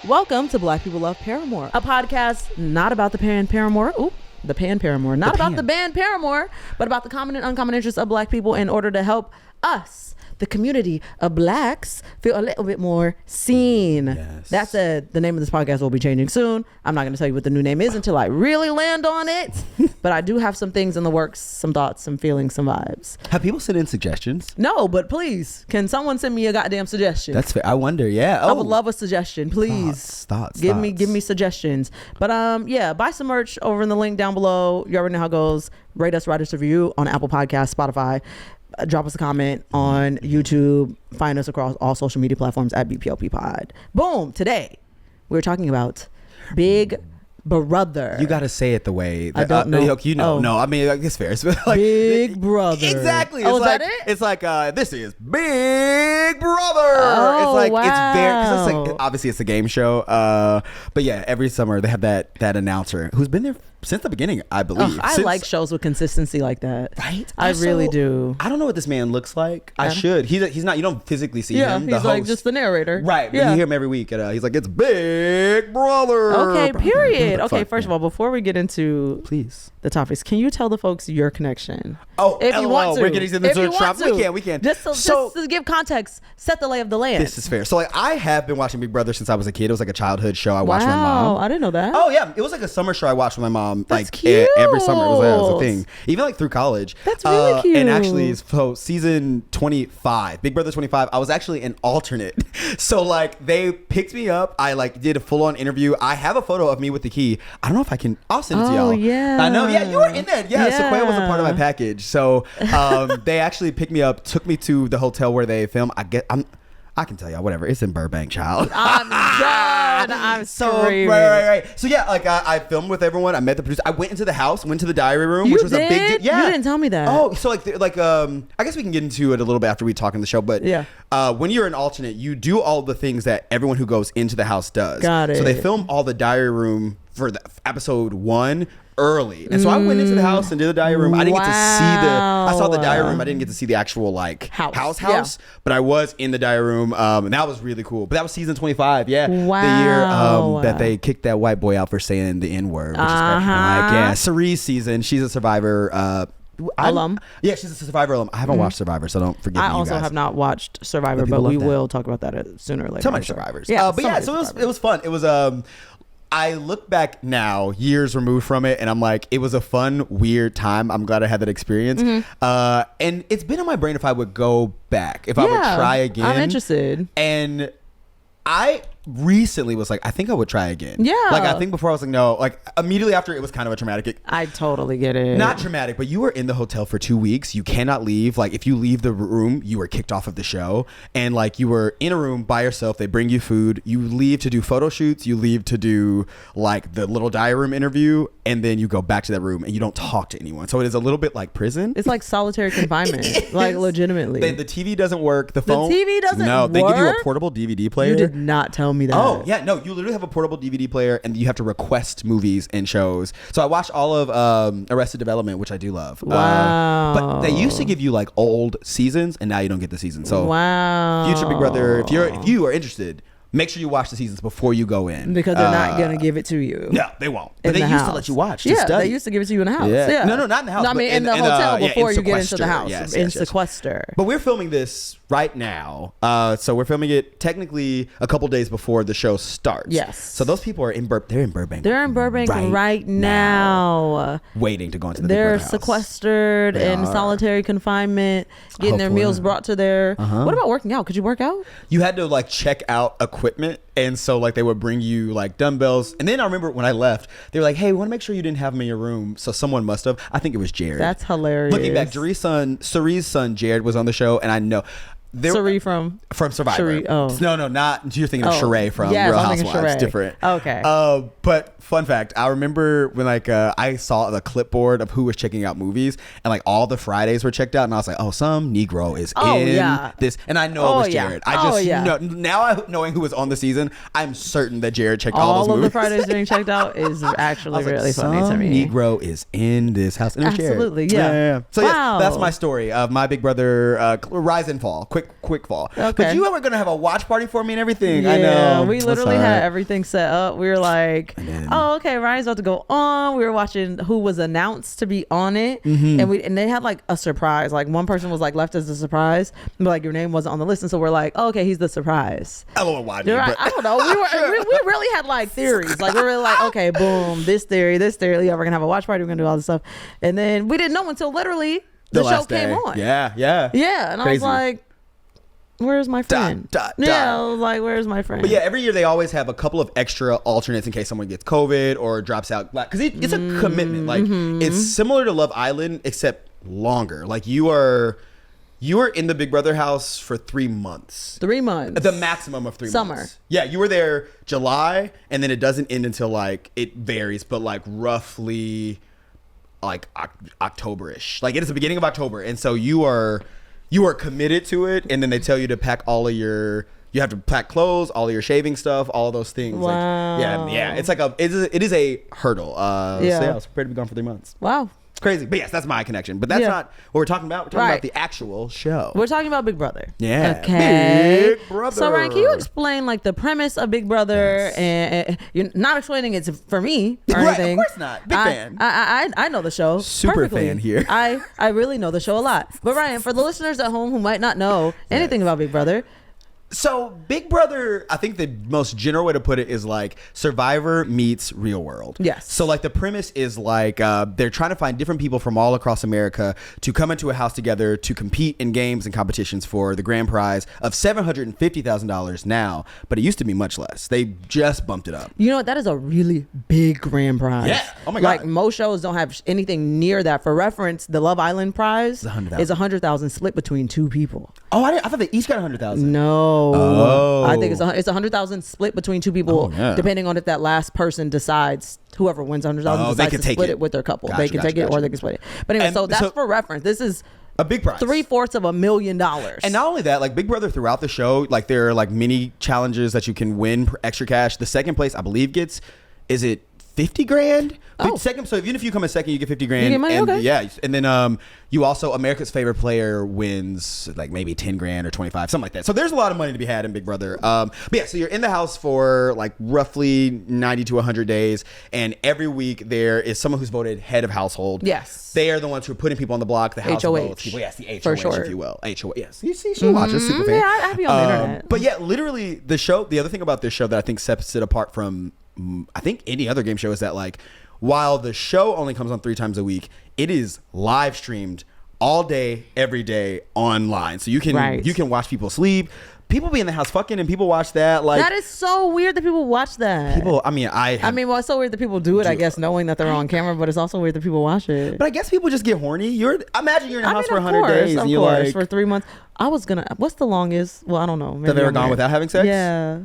Welcome to Black People Love Paramore, a podcast not about the Paramore. Ooh, the Paramore. Not about the band Paramore, but about the common and uncommon interests of Black people in order to help us, the community of Blacks, feel a little bit more seen. Yes. That said, the name of this podcast will be changing soon. I'm not going to tell you what the new name is until I really land on it. But I do have some things in the works, some thoughts, some feelings, some vibes. Have people sent in suggestions? No, but please, can someone send me a goddamn suggestion? That's fair. I wonder. Yeah. I would love a suggestion, please. Thoughts. Give me suggestions. But yeah, buy some merch over in the link down below. You already know how it goes. Rate us, write us a review on Apple Podcasts, Spotify. Drop us a comment on YouTube. Find us across all social media platforms at BPLP Pod. Boom. Today we're talking about Big Brother. You got to say it the way I don't know. No, I mean, like, it's fair. It's like, Big Brother. Exactly. Oh, it's is like, that it? It's like, this is Big Brother. Oh, it's like, wow. it's very, cause it's like, obviously it's a game show. But yeah, every summer they have that announcer who's been there since the beginning, I believe. I like shows with consistency like that. Right? I really do. I don't know what this man looks like. I should. He's not, you don't physically see him. He's like just the narrator. Right. Yeah. But you hear him every week and he's like, it's Big Brother. Okay, period. Okay, Fuck, first of all, before we get into please the topics, can you tell the folks your connection? Oh, if you want to. We're getting into the Trump. We can. Just to give context, set the lay of the land. This is fair. So like, I have been watching Big Brother since I was a kid. It was like a childhood show I watched with my mom. I didn't know that. Oh yeah, it was like a summer show I watched with my mom. That's like cute. Every summer. It was a thing. Even like through college. That's really cute. And actually, so season 25, Big Brother 25, I was actually an alternate. So like, they picked me up. I like did a full on interview. I have a photo of me with the key. I don't know if I can. I'll send it to y'all. Oh yeah. I know. Yeah, you were in that. Yeah, Sequoia was a part of my package. So they actually picked me up, took me to the hotel where they film. I can tell y'all whatever. It's in Burbank, child. I'm done. I'm so screaming. Right. So yeah, like I filmed with everyone. I met the producer. I went into the house, went to the diary room, which was a big deal. Yeah, you didn't tell me that. Oh, so I guess we can get into it a little bit after we talk in the show. But yeah, when you're an alternate, you do all the things that everyone who goes into the house does. Got it. So they film all the diary room for the episode 1 early, and so I went into the house and did the diary room. I didn't get to see I saw the diary room. I didn't get to see the actual like house, yeah. But I was in the diary room, and that was really cool. But that was season 25, yeah, wow. the year that they kicked that white boy out for saying the N-word, which is like, yeah, Cerie's season. She's a Survivor alum. Yeah, she's a Survivor alum. I haven't watched Survivor, so don't forget. I also have not watched Survivor, but we will talk about that sooner or later. So many Survivors. Yeah, but yeah, so it was fun. It was I look back now, years removed from it, and I'm like, it was a fun, weird time. I'm glad I had that experience. And it's been on my brain if I would go back, if I would try again. I'm interested. And I recently was like, I think I would try again. Yeah. Like, I think before I was like, no. Like, immediately after, it was kind of a traumatic. I totally get it. Not traumatic, but you were in the hotel for 2 weeks. You cannot leave. Like, if you leave the room, you were kicked off of the show. And like, you were in a room by yourself. They bring you food. You leave to do photo shoots. You leave to do like the little diary room interview. And then you go back to that room and you don't talk to anyone. So it is a little bit like prison. It's like solitary confinement. Like, legitimately. The TV doesn't work. The phone. The TV doesn't work? No, they give you a portable DVD player. You did not tell me that. Oh, yeah. No, you literally have a portable DVD player and you have to request movies and shows. So I watched all of Arrested Development, which I do love. Wow. But they used to give you like old seasons and now you don't get the season. So wow. Future Big Brother, if you are interested, make sure you watch the seasons before you go in. Because they're not going to give it to you. No, they won't. But they used to let you watch. Yeah, they used to give it to you in the house. Yeah. No, not in the house. No, I mean, in the hotel before you get into the house. Yes, in sequester. But we're filming this right now. So we're filming it technically a couple days before the show starts. Yes. So those people are in Burbank. They're in Burbank right now. Waiting to go into the They're Big Brother house. Sequestered in solitary confinement, getting their meals brought to their... What about working out? Could you work out? You had to like check out equipment. And so like they would bring you like dumbbells. And then I remember when I left, they were like, hey, we want to make sure you didn't have them in your room. So someone must have. I think it was Jared. That's hilarious. Looking back, Cerie's son Jared was on the show. And I know... Cerie from Survivor. Cherie, oh. No, not you're thinking of Sheree from Real Housewives. Different. Okay. But fun fact, I remember when like I saw the clipboard of who was checking out movies, and like all the Fridays were checked out, and I was like, oh, some Negro is in this, and I know it was Jared. I just know now, knowing who was on the season, I'm certain that Jared checked all those movies. All of the Fridays being checked out is actually really funny to me. Negro is in this house. And absolutely, yeah. So yeah, that's my story of my Big Brother rise and fall. quick fall. Okay. But you were gonna have a watch party for me and everything. Yeah, I know. we literally had everything set up. We were like, then- oh, okay, Ryan's about to go on. We were watching who was announced to be on it, and they had like a surprise. Like one person was like left as a surprise, but like your name wasn't on the list, and so we're like, oh, okay, he's the surprise. LOL, why me, You're right. but- I don't know. We really had like theories. Like we were really like, okay, boom, this theory. Yeah, we're gonna have a watch party. We're gonna do all this stuff, and then we didn't know until literally the show last came day. on. Yeah. And I was like, where's my friend? Yeah, I was like, where's my friend? But yeah, every year they always have a couple of extra alternates in case someone gets COVID or drops out. Because it's a commitment. Like it's similar to Love Island, except longer. Like you were in the Big Brother house for 3 months. 3 months. The maximum of 3 Summer. months. Yeah, you were there July, and then it doesn't end until like, it varies, but like roughly like October-ish. Like it is the beginning of October. And so you are committed to it, and then they tell you to pack you have to pack clothes, all of your shaving stuff, all of those things. Wow. Like, yeah. It's like it is a hurdle. So yeah, I was prepared to be gone for 3 months. Wow. It's crazy. But yes, that's my connection. But that's not what we're talking about. We're talking about the actual show. We're talking about Big Brother. Yeah. Okay. Big Brother. So Ryan, can you explain like the premise of Big Brother? Yes. And you're not explaining it for me or anything. Of course not. Big fan. I know the show. Super perfectly. fan here. I really know the show a lot. But Ryan, for the listeners at home who might not know anything about Big Brother. So Big Brother, I think the most general way to put it is like Survivor meets Real World. Yes. So like the premise is like they're trying to find different people from all across America to come into a house together to compete in games and competitions for the grand prize of $750,000 now, but it used to be much less. They just bumped it up. You know what? That is a really big grand prize. Yeah. Oh my God. Like most shows don't have anything near that. For reference, the Love Island prize is $100,000 split between 2 people. Oh, I thought they each got $100,000. No. Oh. I think it's $100,000 split between 2 people, depending on if that last person decides, whoever wins $100,000 decides to split it with their couple. They can take it or they can split it. But anyway, so that's for reference. This is a big prize. $750,000. And not only that, like Big Brother throughout the show, like there are like mini challenges that you can win for extra cash. The second place, I believe, gets, is it 50 grand? Second, so even if you come in second, you get 50 grand. You get money, and, okay. Yeah, and then you also, America's Favorite Player wins like maybe 10 grand or 25, something like that. So there's a lot of money to be had in Big Brother. But yeah, so you're in the house for like roughly 90 to 100 days, and every week there is someone who's voted head of household. Yes. They are the ones who are putting people on the block, the house HOH. votes people. Yes, the HOH, For sure. if you will. HOH, yes. You see, she watches, super fan. Yeah, I be on the internet. But yeah, literally the other thing about this show that I think sets it apart from, I think, any other game show is that like, while the show only comes on 3 times a week, it is live streamed all day, every day online. So you can watch people sleep. People be in the house fucking, and people watch that. Like that is so weird that people watch that. People, well, it's so weird that people do it. I guess knowing that they're on camera, but it's also weird that people watch it. But I guess people just get horny. Imagine you're in the house for 100 days, and you're like, for 3 months. What's the longest? Well, I don't know. That they were gone without having sex. Yeah.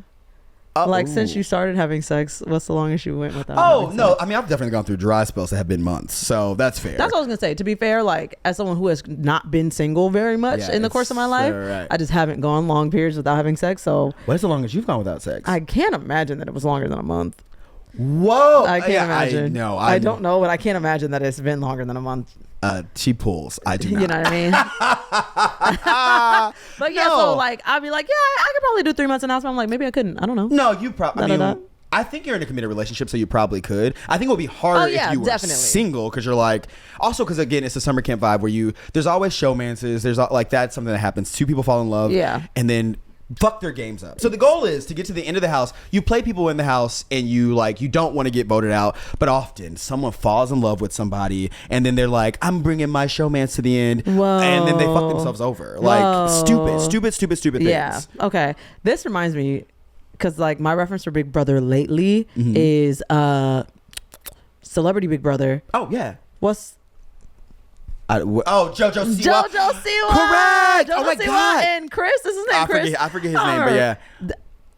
Like since you started having sex, what's the longest you went without? Oh no, I've definitely gone through dry spells that have been months, so that's fair. That's what I was gonna say. To be fair, like as someone who has not been single very much in the course of my life, right. I just haven't gone long periods without having sex. So what's the longest you've gone without sex? I can't imagine that it was longer than a month. Whoa! I can't imagine. I don't know, but I can't imagine that it's been longer than a month. She pulls. I do not. You know what I mean? But yeah, so like I'll be like, yeah, I could probably do 3 months in the house. But I'm like, maybe I couldn't. I don't know. No, you probably. I think you're in a committed relationship, so you probably could. I think it would be harder if you were single, because you're like, also because again, it's a summer camp vibe where there's always showmances. There's like that's something that happens. 2 people fall in love, and then fuck their games up. So the goal is to get to the end of the house. You play people in the house, and you don't want to get voted out, but often someone falls in love with somebody, and then they're like, I'm bringing my showmance to the end. Whoa. And then they fuck themselves over. Like stupid things. Yeah. Okay. This reminds me, because like my reference for Big Brother lately is Celebrity Big Brother. Oh yeah. What's JoJo Siwa. JoJo Siwa. Correct. JoJo oh my Siwa God. And Chris. This is his name, Chris. I forget his name, but yeah.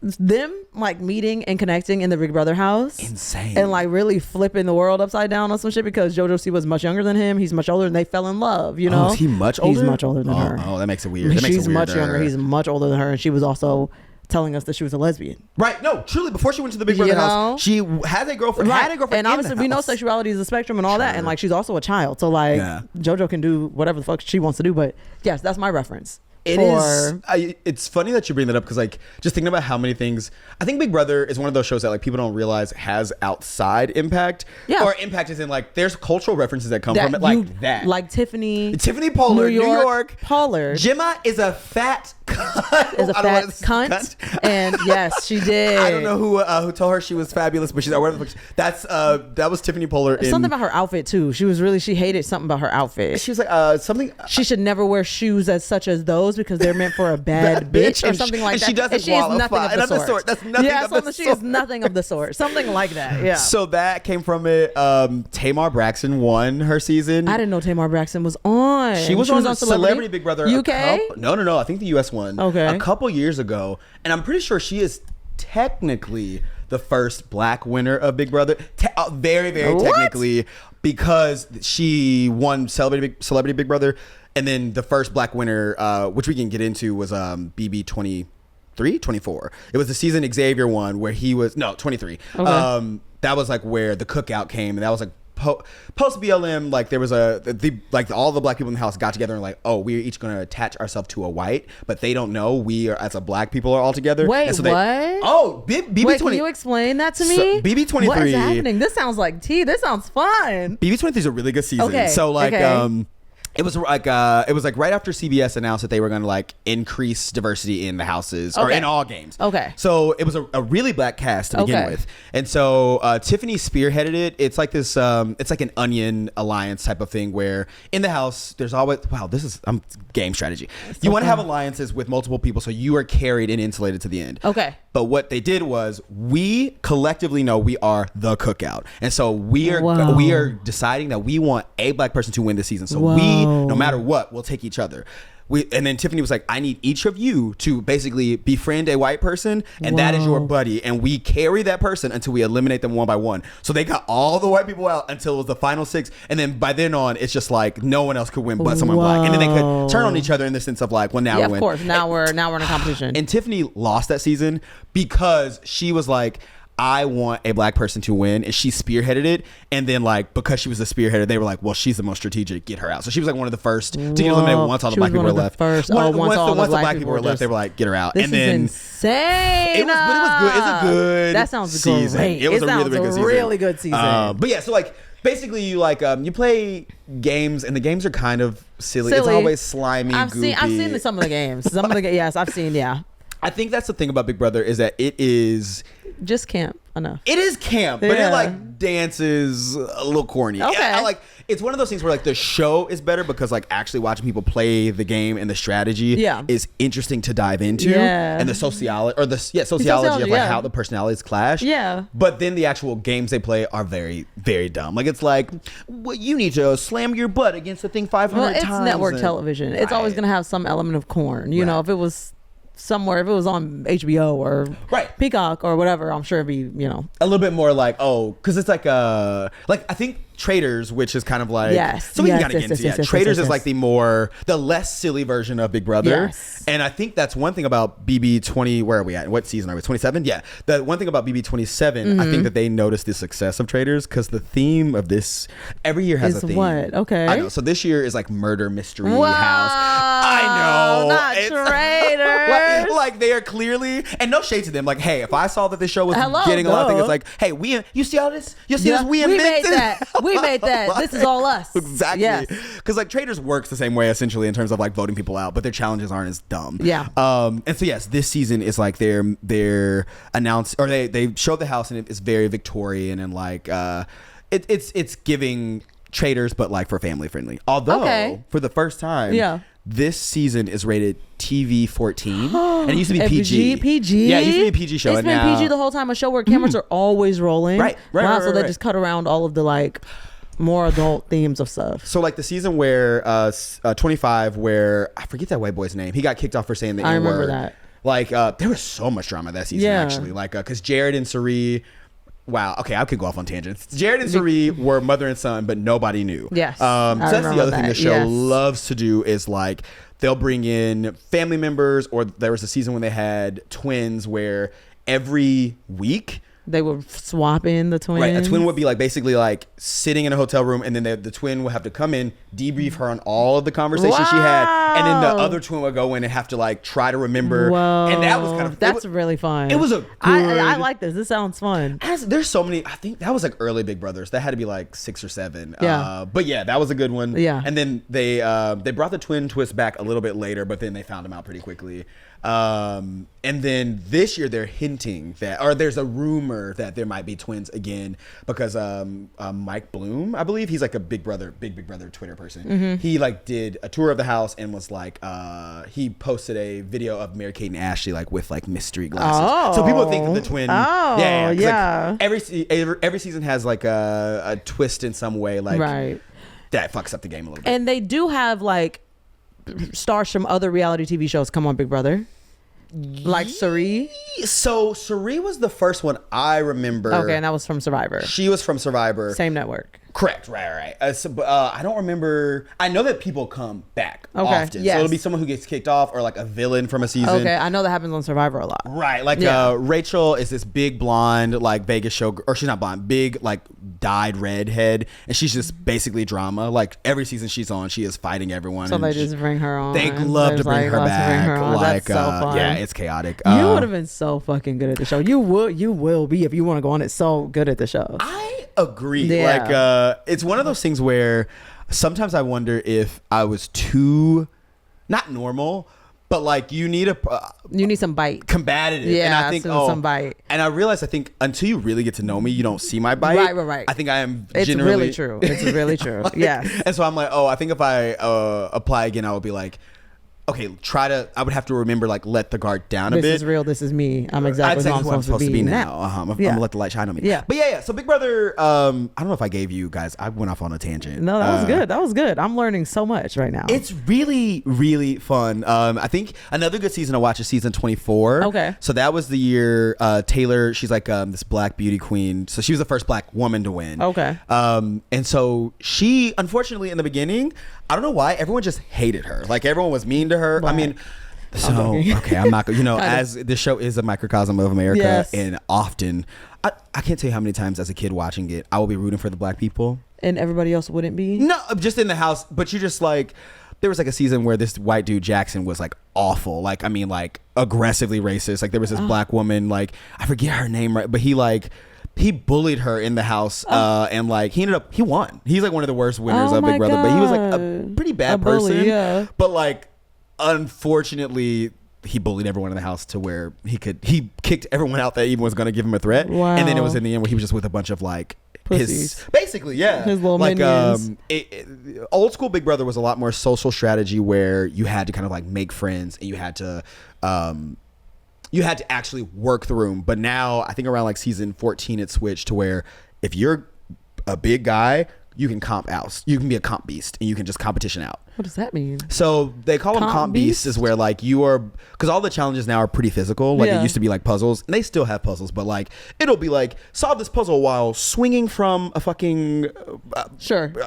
Them like meeting and connecting in the Big Brother house. Insane. And like really flipping the world upside down on some shit, because JoJo Siwa was much younger than him. He's much older, and they fell in love, you know? Oh, is he much older? He's much older than her. Oh, that makes it weird. She's much younger. He's much older than her, and she was also telling us that she was a lesbian. Right. No, truly, before she went to the Big Brother house, she had a girlfriend. Right. Had a girlfriend. And obviously, we know sexuality is a spectrum and all that. And like, she's also a child. So like, JoJo can do whatever the fuck she wants to do. But yes, that's my reference. It is. It's funny that you bring that up because, like, just thinking about how many things. I think Big Brother is one of those shows that like people don't realize has outside impact. Yeah. Or impact is in like there's cultural references that come from it, like that. Like Tiffany Pollard, New York. Pollard. Gemma is a fat cunt. Is a fat cunt. And yes, she did. I don't know who told her she was fabulous, but she's whatever. That was Tiffany Pollard. Something about her outfit too. She hated something about her outfit. She was like something. She should never wear shoes such as those because they're meant for a bad bitch or something like that. She doesn't qualify. She is nothing of the sort. That's nothing of the sort. She is nothing of the sort. Something like that. Yeah. So that came from it. Tamar Braxton won her season. I didn't know Tamar Braxton was on. She was on Celebrity Big Brother. UK? No. I think the US one. Okay. A couple years ago, and I'm pretty sure she is technically the first black winner of Big Brother. Very, very technically, because she won Celebrity Big Brother, and then the first black winner, which we can get into, was BB 24. It was the season Xavier won where he was 23. Okay. That was like where the cookout came, and that was like post BLM. Like there was like all the black people in the house got together and like, oh, we're each going to attach ourselves to a white, but they don't know we are as a black people are all together. Wait, so what? BB 20. Can you explain that to me? So, BB 23. What is happening? This sounds like tea. This sounds fun. BB 23 is a really good season. Okay. So like it was like right after CBS announced that they were going to like increase diversity in the houses or in all games. Okay. So it was a really black cast to begin with, and so Tiffany spearheaded it. It's like this. It's like an onion alliance type of thing where in the house there's always this is game strategy. You want to have alliances with multiple people so you are carried and insulated to the end. Okay. But what they did was we collectively know we are the cookout, and so we are deciding that we want a black person to win this season. So we, no matter what, we'll take each other. And then Tiffany was like, I need each of you to basically befriend a white person, and that is your buddy, and we carry that person until we eliminate them one by one. So they got all the white people out until it was the final 6, and then by then on, it's just like no one else could win but someone black, and then they could turn on each other in the sense of like, well, now we win. Of course, now we're in a competition. And Tiffany lost that season because she was like, I want a black person to win, and she spearheaded it. And then like because she was the spearheader, they were like, well, she's the most strategic, get her out. So she was like one of the first to get eliminated once all the black people were left. Once the black people were left, they were like, get her out. This is insane. It was good. It's a good that sounds season. Great. It was a really good season. But yeah, so like basically you like you play games, and the games are kind of silly. It's always slimy, goofy. I've seen some of the games. Yes, I've seen. Yeah. I think that's the thing about Big Brother is that it is just camp enough. It is camp, but it like dances a little corny. Okay. I like it's one of those things where like the show is better because like actually watching people play the game and the strategy is interesting to dive into. Yeah. And the sociology of like how the personalities clash. Yeah. But then the actual games they play are very, very dumb. Like it's like, well, you need to slam your butt against the thing 500 times. It's network television. It's always gonna have some element of corn. You know, if it was somewhere, if it was on HBO or Peacock or whatever, I'm sure it'd be, a little bit more like, because it's like I think Traitors, which is kind of like Traitors is like the less silly version of Big Brother. And I think that's one thing about BB 20. Where are we at? What season are we? 27. Yeah, the one thing about BB 27, I think that they noticed the success of Traitors because the theme of this every year has a theme. What? Okay, I know. So this year is like murder mystery house. I know, not Traitors. like they are clearly, and no shade to them. Like, hey, if I saw that this show was getting a lot of things, it's like, hey, you see all this? You see this? We made that. We made that. This is all us. Exactly. Because like Traitors works the same way essentially in terms of like voting people out, but their challenges aren't as dumb. Yeah. And so yes, this season is like they're announced, or they showed the house, and it's very Victorian, and like it's giving Traitors, but like for family friendly. Although for the first time, this season is rated TV 14, and it used to be PG. PG. Yeah, it used to be a PG show. It's been PG the whole time. A show where cameras are always rolling. Right. Wow. So they just cut around all of the like more adult themes of stuff. So like the season where 25, where I forget that white boy's name. He got kicked off for saying the N-word. I remember that. Like there was so much drama that season actually. Like because Jared and Sari. Wow. Okay, I could go off on tangents. Jared and Sari were mother and son, but nobody knew. Yes. So that's the other thing the show loves to do is like they'll bring in family members, or there was a season when they had twins where every week They would swap in the twins. Right, a twin would be like basically like sitting in a hotel room, and then the twin would have to come in, debrief her on all of the conversations she had, and then the other twin would go in and have to like try to remember. Whoa. And that was kind of that's really fun. It was a good, I like this. This sounds fun. There's so many. I think that was like early Big Brothers. That had to be like 6 or 7. Yeah. But yeah, that was a good one. Yeah. And then they brought the twin twist back a little bit later, but then they found him out pretty quickly. And then this year they're hinting that, or there's a rumor that there might be twins again because Mike Bloom, I believe, he's like a Big Brother Twitter person. Mm-hmm. He like did a tour of the house and was like, he posted a video of Mary Kate and Ashley like with like mystery glasses. So people think that the twin. Like, every season has like a twist in some way, like that fucks up the game a little bit. And they do have like stars from other reality TV shows come on Big Brother. Like Sari. So Sari was the first one I remember. Okay, and that was from Survivor. She was from Survivor. Same network. Correct. Right. I don't remember. I know that people come back often. Yes. So it'll be someone who gets kicked off or like a villain from a season. Okay, I know that happens on Survivor a lot. Right. Like Rachel is this big blonde like Vegas show, or she's not blonde, big like dyed redhead, and she's just basically drama. Like every season she's on, she is fighting everyone. So they just bring her on. They love to bring her back. Like, that's so fun. Yeah, it's chaotic. You would have been so fucking good at the show. You will be if you want to go on it. So good at the show. I agree. Yeah. Like it's one of those things where sometimes I wonder if I was too not normal, but like you need some bite, combative. Yeah, and I think some bite. And I realize I think until you really get to know me, you don't see my bite. Right. I think I am. It's generally, really true. It's really true. Like, yeah. And so I'm like, I think if I apply again, I would be like, okay, I would have to remember, like, let the guard down a bit. This is real. This is me. I'm exactly who I'm supposed to be now. I'm going to let the light shine on me. Yeah. But yeah. So Big Brother, I don't know if I gave you guys, I went off on a tangent. No, that was good. I'm learning so much right now. It's really, really fun. I think another good season to watch is season 24. Okay. So that was the year Taylor, she's like this black beauty queen. So she was the first black woman to win. Okay. And so she, unfortunately, in the beginning, I don't know why, everyone just hated her. Like everyone was mean to her. Why? I mean, so okay, I'm not. As the show is a microcosm of America, yes. And often, I can't tell you how many times as a kid watching it, I will be rooting for the black people, and everybody else wouldn't be. No, just in the house. But you just like, there was like a season where this white dude Jackson was like awful. Like I mean, like aggressively racist. Like there was this black woman, like I forget her name, right? But he bullied her in the house, and like he won. He's like one of the worst winners of Big Brother, but he was like a pretty bad person. Yeah. But like, unfortunately, he bullied everyone in the house to where he kicked everyone out that even was going to give him a threat. Wow. And then it was in the end where he was just with a bunch of like pussies. His little like minions. Old school Big Brother was a lot more social strategy where you had to kind of like make friends and you had to actually work the room. But now I think around like season 14 it switched to where if you're a big guy, you can comp out. You can be a comp beast and you can just competition out. What does that mean? So they call them comp beasts is where like you are, because all the challenges now are pretty physical. Like it used to be like puzzles, and they still have puzzles, but like it'll be like solve this puzzle while swinging from a fucking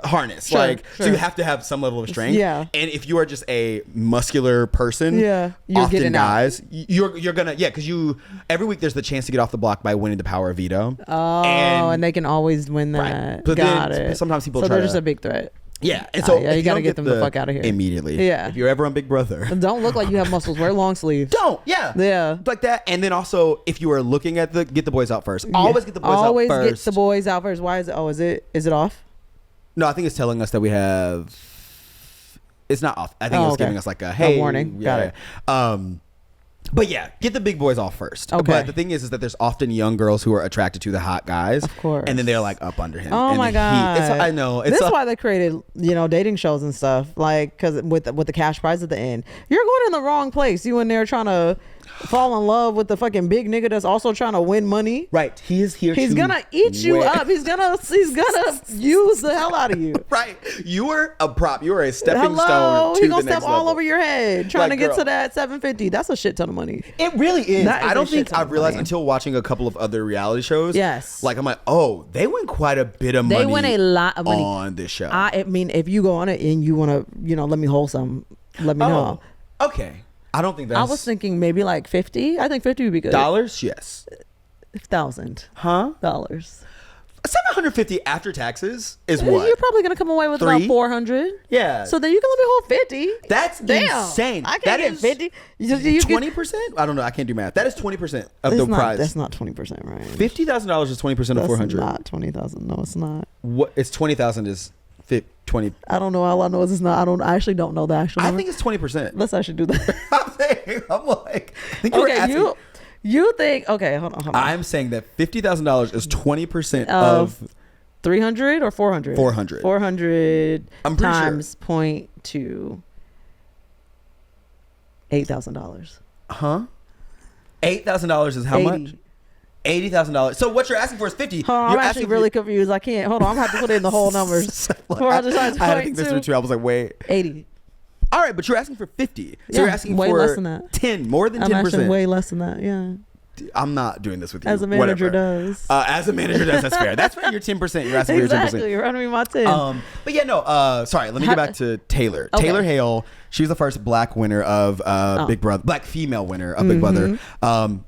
harness. So you have to have some level of strength. Yeah. And if you are just a muscular person, you're often guys, you're gonna because every week there's the chance to get off the block by winning the power of veto. Oh, and they can always win that. Right. But Got it. Sometimes people they're just a big threat. Yeah, and so you gotta get them the fuck out of here immediately. Yeah, if you're ever on Big Brother, don't look like you have muscles. Wear long sleeves. Don't. Yeah, like that. And then also, if you are looking at get the boys out first. Always get the boys out first. Always get the boys out first. Why is it? Oh, is it off? No, I think it's telling us that we have. It's not off. I think it's giving us like a warning. Got it. But yeah, get the big boys off first. Okay. But the thing is that there's often young girls who are attracted to the hot guys. Of course. And then they're like up under him. Oh my God. I know. This is why they created, dating shows and stuff. Like, because with the cash prize at the end, you're going in the wrong place. You in there trying to fall in love with the fucking big nigga that's also trying to win money. Right. He is here. He's gonna eat you up. He's gonna use the hell out of you. Right. You are a prop. You are a stepping stone to he the gonna next step all level. over your head trying to get to that 750. That's a shit ton of money. It really is. I don't think I've realized money. until watching a couple of other reality shows. Yes. Like I'm like, oh, they win quite a bit of money. They win a lot of money on this show. I mean, if you go on it and you want to, let me hold some, let me know. Okay. I don't think that's. I was thinking maybe like 50. I think 50 would be good. Dollars? Yes. $5,000. Huh? $750 after taxes is what? You're probably gonna come away with about 400. Yeah. So then you can let me hold 50. That's insane. I can't get 50. You 20%? I don't know. I can't do math. That is 20% of the price. That's not 20%, right? $50,000 is 20% of 400. Not 20,000. No, it's not. What? It's 20,000 is 20. I don't know. All I know is it's not. I actually don't know the actual number. I think it's 20%. Let's actually do that. I'm like, I think you were asking. You think? Okay, hold on. I'm saying that $50,000 is 20% of 300 or 400. 400. 400 I'm pretty times $0.2. $8,000. Huh? $8,000 is how much? $80,000. So what you're asking for is 50. I'm actually really confused. I can't. Hold on. I'm gonna have to put in the whole numbers. 400 times I had to think this through too. I was like, wait. 80. All right, but you're asking for 50. So Yeah, you're asking way for less than that. 10, more than 10%. I'm asking way less than that. Yeah. I'm not doing this with you. As a manager Whatever. does. As a manager does. That's fair. That's fair. You're 10%. You're asking for your 10%. Exactly. You're running me my 10. But yeah, no. Sorry. Let me get back to Taylor. Okay. Taylor Hale. She was the first black winner of Big Brother. Black female winner of Big Brother.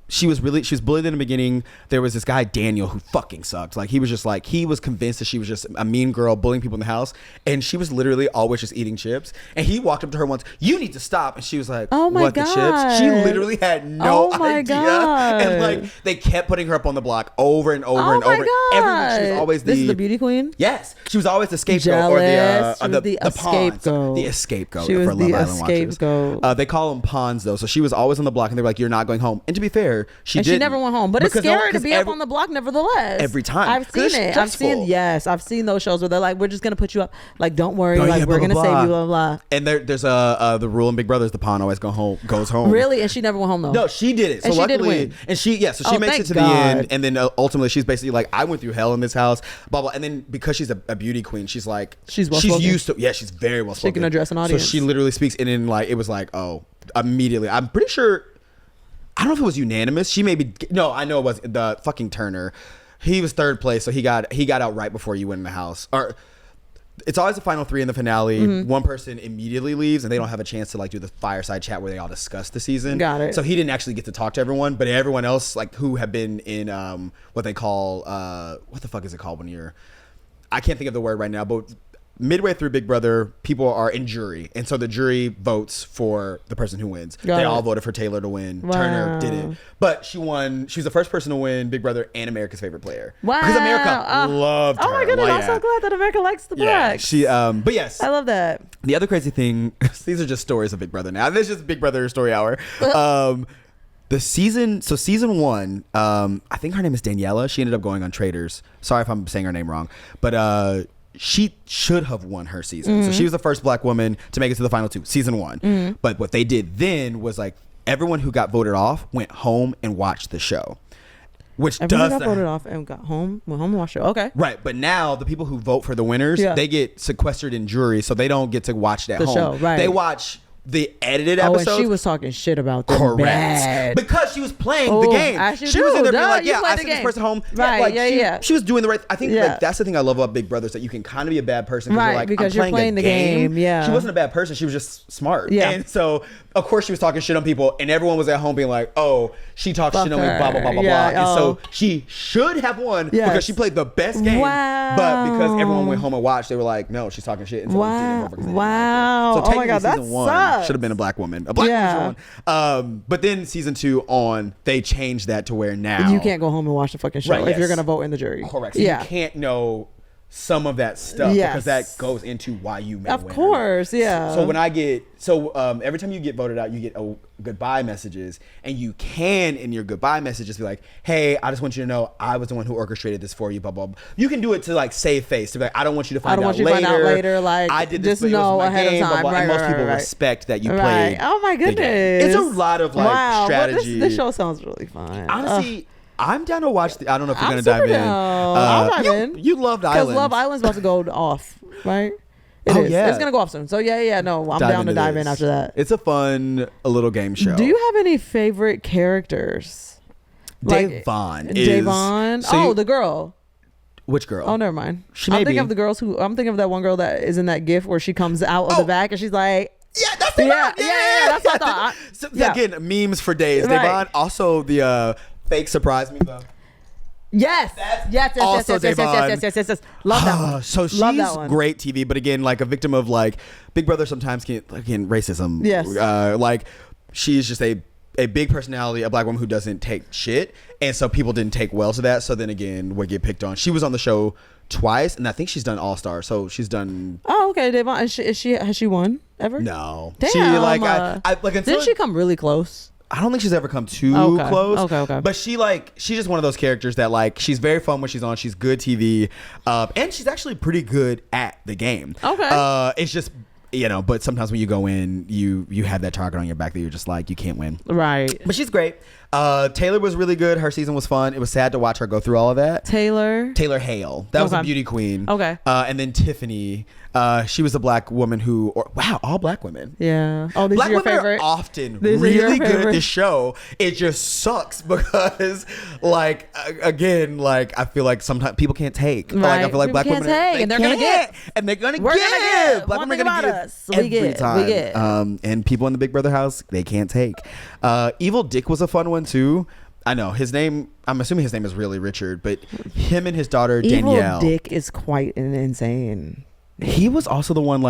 She was bullied in the beginning. There was this guy Daniel who fucking sucked. Like he was convinced that she was just a mean girl bullying people in the house, and she was literally always just eating chips. And he walked up to her once. You need to stop. And she was like, "Oh my what, God. the chips?" She literally had no idea. God. And like they kept putting her up on the block over and over and my over. God. Every week she was always This is the beauty queen. Yes, she was always the scapegoat Jealous. or the scapegoat. pawns. The scapegoat She was for Love the Island watchers. scapegoat. They call them pawns though, so she was always on the block, and they were like, "You're not going home." And to be fair, she never went home. But it's scary to be up on the block, nevertheless. Every time. I've seen it. I've seen those shows where they're like, "We're just gonna put you up. Like, don't worry. We're gonna save you." Blah blah. And there's the rule in Big Brother is the pawn always goes home. Really? And she never went home though. No, she did it. So and luckily, she did win. And she makes it to the end, and then ultimately she's basically like, "I went through hell in this house." Blah blah. And then because she's a beauty queen, she's like, she's used to. Yeah, she's very well spoken. She can address an audience. So she literally speaks, and then like it was like, oh. Immediately, I'm pretty sure. I don't know if it was unanimous. She maybe I know it was the fucking Turner. He was third place, so he got out right before you went in the house. Or it's always the final three in the finale. One person immediately leaves, and they don't have a chance to like do the fireside chat where they all discuss the season. Got it. So he didn't actually get to talk to everyone, but everyone else like who have been in what they call what the fuck is it called when you're I can't think of the word right now, but midway through Big Brother, people are in jury, and so the jury votes for the person who wins. They all voted for Taylor to win. Wow. Turner didn't, but she won. She was the first person to win Big Brother and America's favorite player. Wow, because America loved her. Oh my goodness, I'm so glad that America likes the blacks. Yeah, she. But yes, I love that. The other crazy thing, these are just stories of Big Brother. Now this is just Big Brother story hour. Season 1, I think her name is Daniela. She ended up going on Traders. Sorry if I'm saying her name wrong, but she should have won her season. So she was the first black woman to make it to the final 2, season 1. But what they did then was like everyone who got voted off went home and watched the show. Which everyone got voted off and went home and watched it. Okay. Right, but now the people who vote for the winners, they get sequestered in jury, so they don't get to watch it at home. Show, right. They watch the edited episodes. And she was talking shit about them. Correct. Bad. Because she was playing the game. She was in there being like, I sent this person home. Right, She was doing the right. I think like, that's the thing I love about Big Brother is that you can kind of be a bad person because you're playing the game. Yeah. She wasn't a bad person. She was just smart. Yeah. And so, of course, she was talking shit on people, and everyone was at home being like, oh, she talks shit on me, blah, blah, blah, blah, blah. And so she should have won because she played the best game. Wow. But because everyone went home and watched, they were like, no, she's talking shit. And so wow. So oh my God, season 1 should have been a black woman. A black woman should have won. But then season 2 on, they changed that to where now you can't go home and watch the fucking show if you're going to vote in the jury. Correct. So you can't know some of that stuff because that goes into why you may win. Of course, yeah. So when I get every time you get voted out, you get goodbye messages, and you can in your goodbye messages be like, "Hey, I just want you to know I was the one who orchestrated this for you." Blah blah. Blah. You can do it to like save face to be like, "I don't want you to find out later. Like I did this, just know ahead of time." Blah, blah. And most people respect that you played. Oh my goodness, it's a lot of like strategy. This show sounds really fun. Honestly. I'm down to watch. I don't know if you're gonna dive in. I'm diving. You loved Island because Love Island's about to go off, right? It is. Yeah. It's gonna go off soon. So no, I'm down to dive in after that. It's a fun little game show. Do you have any favorite characters? Davon. The girl. Which girl? Oh, never mind. I'm thinking of the girls I'm thinking of that one girl that is in that GIF where she comes out of the back and she's like. Yeah, that's the yeah, that's what I thought. Again, memes for days. Right. Davon, also the fake surprise me though. Yes. Yes. also Yes. Devon. Yes. Love that one. So Love that she's one. great TV, but again, like a victim of like Big Brother sometimes can again racism. Yes. Like she's just a big personality, a black woman who doesn't take shit, and so people didn't take well to that. So then again, would get picked on. She was on the show twice, and I think she's done All Star. So she's done. Oh, okay, Devon. Has she won ever? No. Damn. She like I like until Didn't she come really close? I don't think she's ever come too close. Okay. But she's just one of those characters that like she's very fun when she's on. She's good TV, and she's actually pretty good at the game. Okay. It's just but sometimes when you go in, you have that target on your back that you're just like you can't win. Right. But she's great. Taylor was really good. Her season was fun. It was sad to watch her go through all of that. Taylor Hale. That was a beauty queen. Okay. And then Tiffany. She was a black woman all black women. Yeah. Oh, these Black are your women favorite? are often really good at this show. It just sucks because, like, again, like I feel like sometimes people can't take. Right. Like I feel like People black can't women take, and they're gonna get. and they're gonna We're give. gonna give. Black One women thing are gonna about give us, we every get. time. We get. And people in the Big Brother house, they can't take. Evil Dick was a fun one too. I know his name. I'm assuming his name is really Richard, but him and his daughter Danielle. Evil Dick is quite insane. He was also the one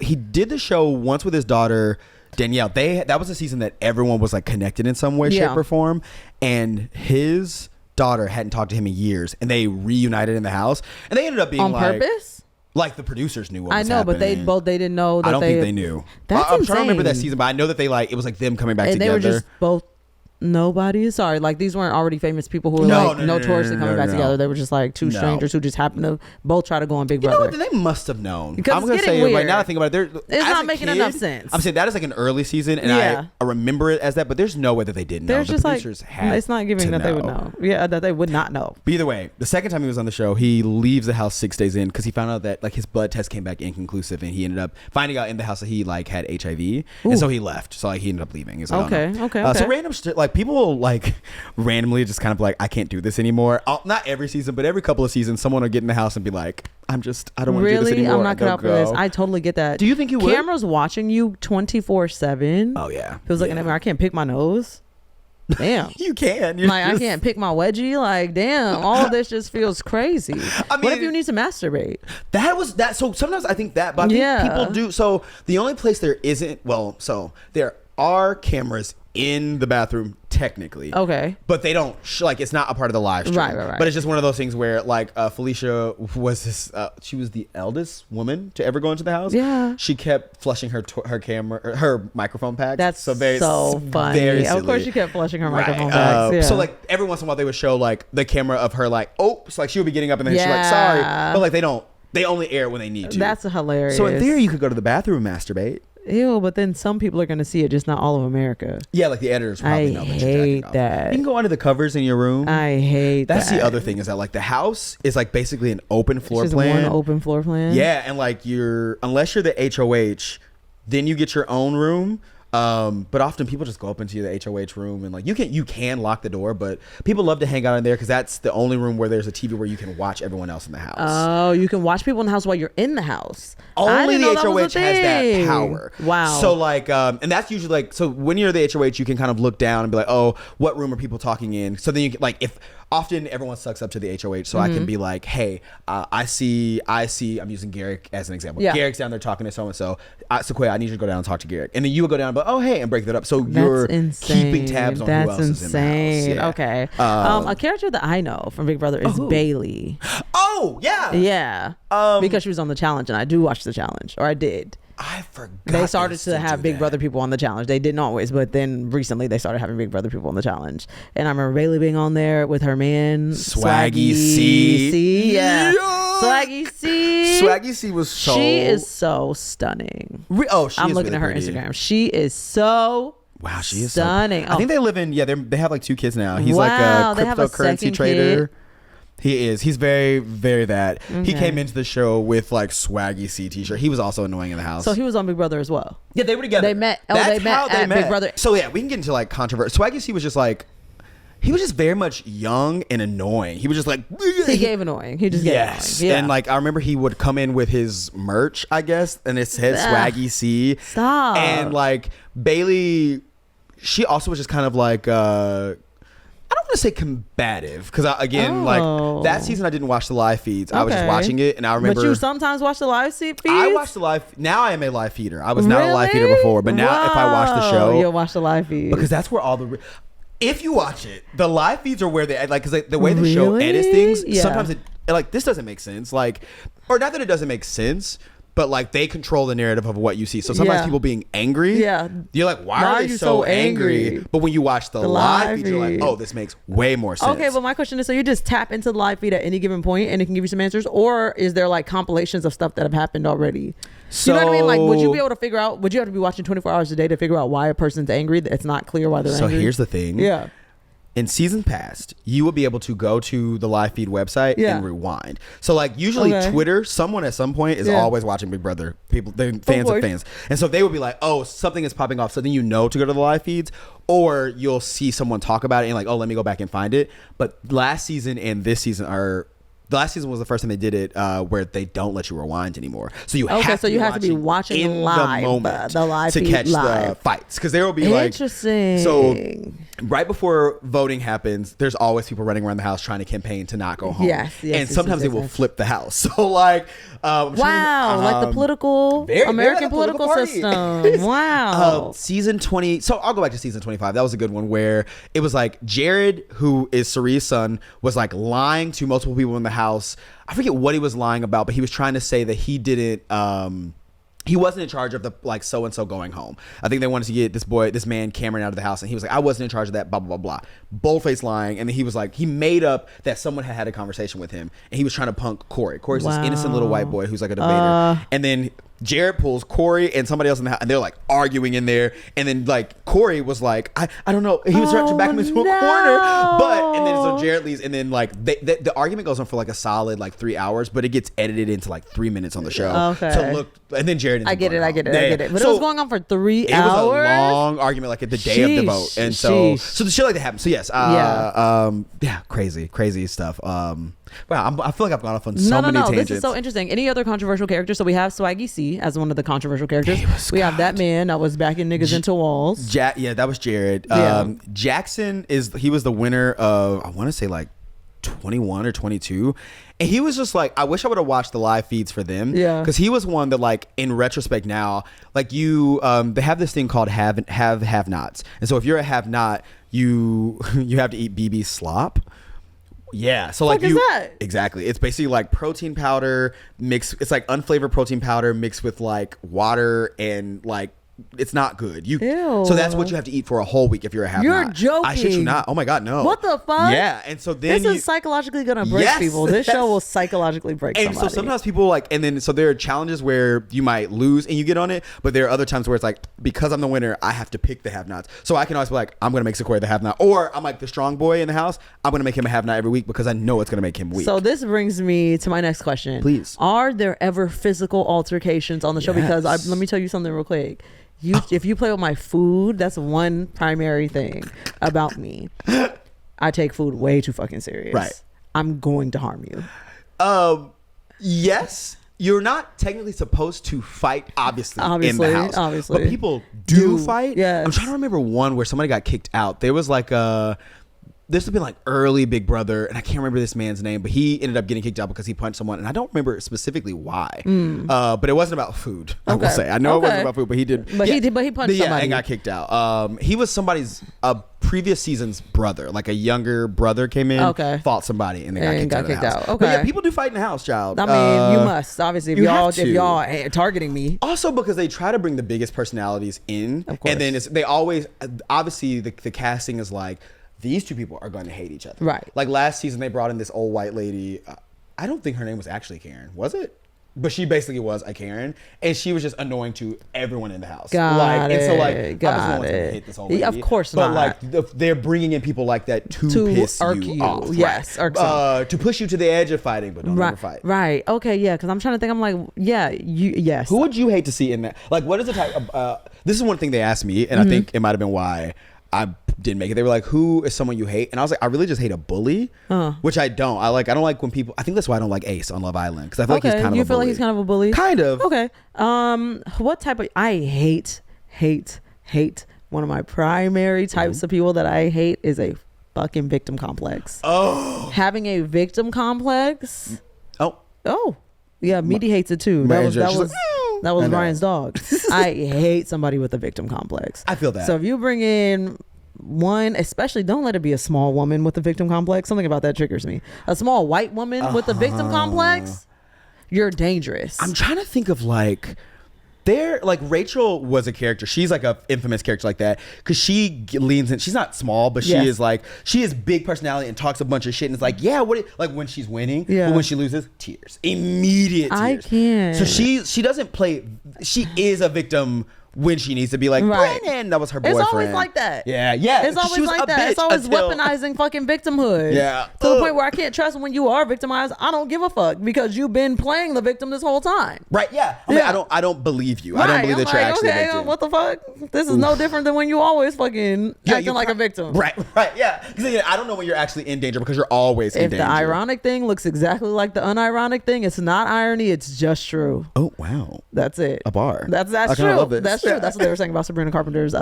he did the show once with his daughter Danielle. That was a season that everyone was like connected in some way, shape, or form, and his daughter hadn't talked to him in years, and they reunited in the house, and they ended up being on purpose. Like the producers knew what was happening. But they didn't know. That I don't think they knew. That's I'm insane. trying to remember that season, but I know that it was like them coming back and together. They were just both. Nobody. Sorry, like these weren't already famous people who were notoriously coming back together. They were just like two strangers who just happened to both try to go on Big Brother. You know what? They must have known. Because I'm gonna say weird. right now. I think about it. It's not making enough sense. I'm saying that is like an early season, and I remember it as that. But there's no way that they didn't know. There's just producers had it's not giving that they would know. Yeah, that they would not know. But either way, the second time he was on the show, he leaves the house 6 days in because he found out that like his blood test came back inconclusive, and he ended up finding out in the house that he like had HIV, and so he left. So like he ended up leaving. He's like, okay. So random shit, like people will like randomly just kind of like, I can't do this anymore. Not every season, but every couple of seasons, someone will get in the house and be like, I don't want to do this anymore. I'm not cut out for this. I totally get that. Do you think you would? Cameras watching you 24/7. Oh yeah. Feels like I can't pick my nose. Damn. You can. I can't pick my wedgie. Like, damn, all of this just feels crazy. I mean, what if you need to masturbate? So sometimes I think that, but I think people do. So the only place there isn't, there are cameras in the bathroom technically, but they don't it's not a part of the live stream, right. But it's just one of those things where like Felicia was this she was the eldest woman to ever go into the house. She kept flushing her microphone packs. That's so funny. Of course she kept flushing her microphone packs. So like every once in a while they would show like the camera of her like, so like she would be getting up and then she's like, sorry, but like they only air it when they need to. That's hilarious. So in theory you could go to the bathroom and masturbate. Ew, but then some people are going to see it, just not all of America. Yeah, like the editors probably know. I hate that. You can go under the covers in your room. I hate that. That's the other thing is that like the house is like basically an open floor plan. One open floor plan. Yeah, and like unless you're the HOH, then you get your own room. But often people just go up into the HOH room and like you can lock the door, but people love to hang out in there because that's the only room where there's a TV where you can watch everyone else in the house. Oh, you can watch people in the house while you're in the house. Only the HOH has that power. Wow. So like, and that's usually like, so when you're the HOH, you can kind of look down and be like, oh, what room are people talking in? So then you can like, if often everyone sucks up to the HOH, so I can be like, hey, I see. I'm using Garrick as an example. Yeah. Garrick's down there talking to so and so. Sequoia, I need you to go down and talk to Garrick, and then you would go down, but hey, and break that up. So you're keeping tabs on who else is in the house. Yeah. Okay. A character that I know from Big Brother is Bailey. Oh yeah. Yeah. Because she was on the challenge, and I do watch the challenge, or I did. I forgot. They started to have Big Brother people on the challenge. They didn't always, but then recently they started having Big Brother people on the challenge. And I remember Bailey being on there with her man Swaggy C. Yeah. Swaggy C. Swaggy C was so. She is so stunning. I'm looking at her Instagram. She is so. Wow, she is stunning. I think they live in. Yeah, they have like 2 kids now. He's like a cryptocurrency trader. He is. He's very, very that. Okay. He came into the show with like Swaggy C t-shirt. He was also annoying in the house. So he was on Big Brother as well. Yeah, they were together. They met. They met at Big Brother. So yeah, we can get into like controversy. Swaggy C was just like, he was just very much young and annoying. He was just like, he gave annoying. He just gave annoying. Yeah. And like I remember he would come in with his merch, I guess, and it said Swaggy C. Stop. And like Bailey, she also was just kind of like I don't want to say combative because again, like that season, I didn't watch the live feeds. I was just watching it, and I remember. But you sometimes watch the live feeds. I watch the live. Now I am a live feeder. I was not a live feeder before, but now if I watch the show, you'll watch the live feed because that's where all the. If you watch it, the live feeds are where they like because the way the show edits things. Sometimes it like this doesn't make sense. Like, or not that it doesn't make sense. But like they control the narrative of what you see. So sometimes people being angry, you're like, why are they so angry? But when you watch the live feed, you're like, oh, this makes way more sense. Okay, but my question is, so you just tap into the live feed at any given point and it can give you some answers? Or is there like compilations of stuff that have happened already? So, you know what I mean? Like, would you be able to figure out, would you have to be watching 24 hours a day to figure out why a person's angry? It's not clear why they're angry. So here's the thing. Yeah. In season past, you will be able to go to the live feed website and rewind. So like usually Twitter, someone at some point is always watching Big Brother. People, they're fans of fans. And so they will be like, oh, something is popping off. So then you know to go to the live feeds, or you'll see someone talk about it and like, oh, let me go back and find it. But last season and this season are... The last season was the first time they did it where they don't let you rewind anymore. So you have to be watching in live, the moment the live to catch the fights. Because there will be interesting. So right before voting happens, there's always people running around the house trying to campaign to not go home. And sometimes they will flip the house. So like... like the American political system. Wow. Season 20. So I'll go back to season 25. That was a good one where it was like Jared, who is Cerie's son, was like lying to multiple people in the house. I forget what he was lying about, but he was trying to say that he didn't he wasn't in charge of the like so and so going home. I think they wanted to get this man Cameron out of the house, and he was like, I wasn't in charge of that, blah blah blah blah. Boldface lying. And then he was like, he made up that someone had a conversation with him, and he was trying to punk Corey. Corey's this innocent little white boy who's like a debater. And then Jared pulls Corey and somebody else in the house, and they're like arguing in there. And then like Corey was like, I don't know. He was trying to back him into a corner, and then so Jared leaves, and then like the argument goes on for like a solid like 3 hours, but it gets edited into like 3 minutes on the show. To look, and then Jared. I get it. But so, it was going on for 3 hours. It was a long argument, like at the day of the vote, and so the shit like that happened. So yes, crazy stuff. Wow, I feel like I've gone off on so many tangents. This is so interesting. Any other controversial characters? So we have Swaggy C as one of the controversial characters. We have that man that was backing niggas into walls. That was Jared. Jackson he was the winner of, I want to say like 21 or 22, and he was just like, I wish I would have watched the live feeds for them, because he was one that like in retrospect now, like you they have this thing called have nots, and so if you're a have not, you have to eat BB slop. Yeah, so like what is that? Exactly. It's basically like protein powder mixed. It's like unflavored protein powder mixed with like water, and like it's not good. Ew. So that's what you have to eat for a whole week if you're a have You're not. joking. I shit you not. Oh my god, no. What the fuck? Yeah, and so then this is psychologically gonna break people. This show will psychologically break somebody. And so sometimes people like, and then so there are challenges where you might lose and you get on it, but there are other times where it's like, because I'm the winner, I have to pick the have-nots. So I can always be like, I'm gonna make Sequoia the have-not, or I'm like the strong boy in the house, I'm gonna make him a have-not every week because I know it's gonna make him weak. So this brings me to my next question. Please. Are there ever physical altercations on the show? Because let me tell you something real quick. If you play with my food, that's one primary thing about me. I take food way too fucking serious. Right. I'm going to harm you. Yes. You're not technically supposed to fight, obviously in the house. Obviously. But people do fight. Yes. I'm trying to remember one where somebody got kicked out. There was like this has been like early Big Brother, and I can't remember this man's name, but he ended up getting kicked out because he punched someone, and I don't remember specifically why. But it wasn't about food. I will say, I know it wasn't about food, but he did. But he punched somebody and got kicked out. He was somebody's previous season's brother, like a younger brother came in, fought somebody, and they got kicked out. Okay, but yeah, people do fight in the house, child. I mean, you must obviously if y'all are targeting me. Also, because they try to bring the biggest personalities in, and then they always obviously the casting is like, these two people are going to hate each other. Right. Like last season, they brought in this old white lady. I don't think her name was actually Karen. Was it? But she basically was a Karen, and she was just annoying to everyone in the house. Obviously no one's gonna hate this old lady. Of course not. But like they're bringing in people like that to piss you off. Yes, to push you to the edge of fighting, but don't ever fight. Right. Okay. Yeah. Because I'm trying to think. I'm like, yes. Who would you hate to see in that? Like, what is the type of? This is one thing they asked me, and I think it might have been why I didn't make it. They were like, who is someone you hate? And I was like, I really just hate a bully, which I don't. I don't like when people, I think that's why I don't like Ace on Love Island, because I feel like he's kind of a bully. You feel like he's kind of a bully? Kind of. Okay. What type of, I hate. One of my primary types of people that I hate is a fucking victim complex. Oh. Having a victim complex. Oh. Yeah, Meaty hates it too. That was I know. Ryan's dog. I hate somebody with a victim complex. I feel that. So if you bring in one, especially don't let it be a small woman with a victim complex. Something about that triggers me. A small white woman with a victim complex, you're dangerous. I'm trying to think of like Rachel was a character. She's like a infamous character like that because she leans in. She's not small, but she is big personality and talks a bunch of shit and it's like, yeah, like when she's winning, but when she loses, tears, immediate tears. I can't. So she doesn't play. She is a victim when she needs to be like, Brennan, that was her boyfriend. It's always like that. Yeah. It's always like that. It's always weaponizing fucking victimhood. Yeah. To the point where I can't trust when you are victimized. I don't give a fuck because you've been playing the victim this whole time. Right. Yeah. I don't believe you. I don't believe that you're actually a victim. What the fuck? This is no different than when you always fucking acting like a victim. Right. Yeah. Because I don't know when you're actually in danger because you're always in danger. If the ironic thing looks exactly like the unironic thing, it's not irony. It's just true. Oh wow. That's it. A bar. That's true. That's true. That's what they were saying about Sabrina Carpenter's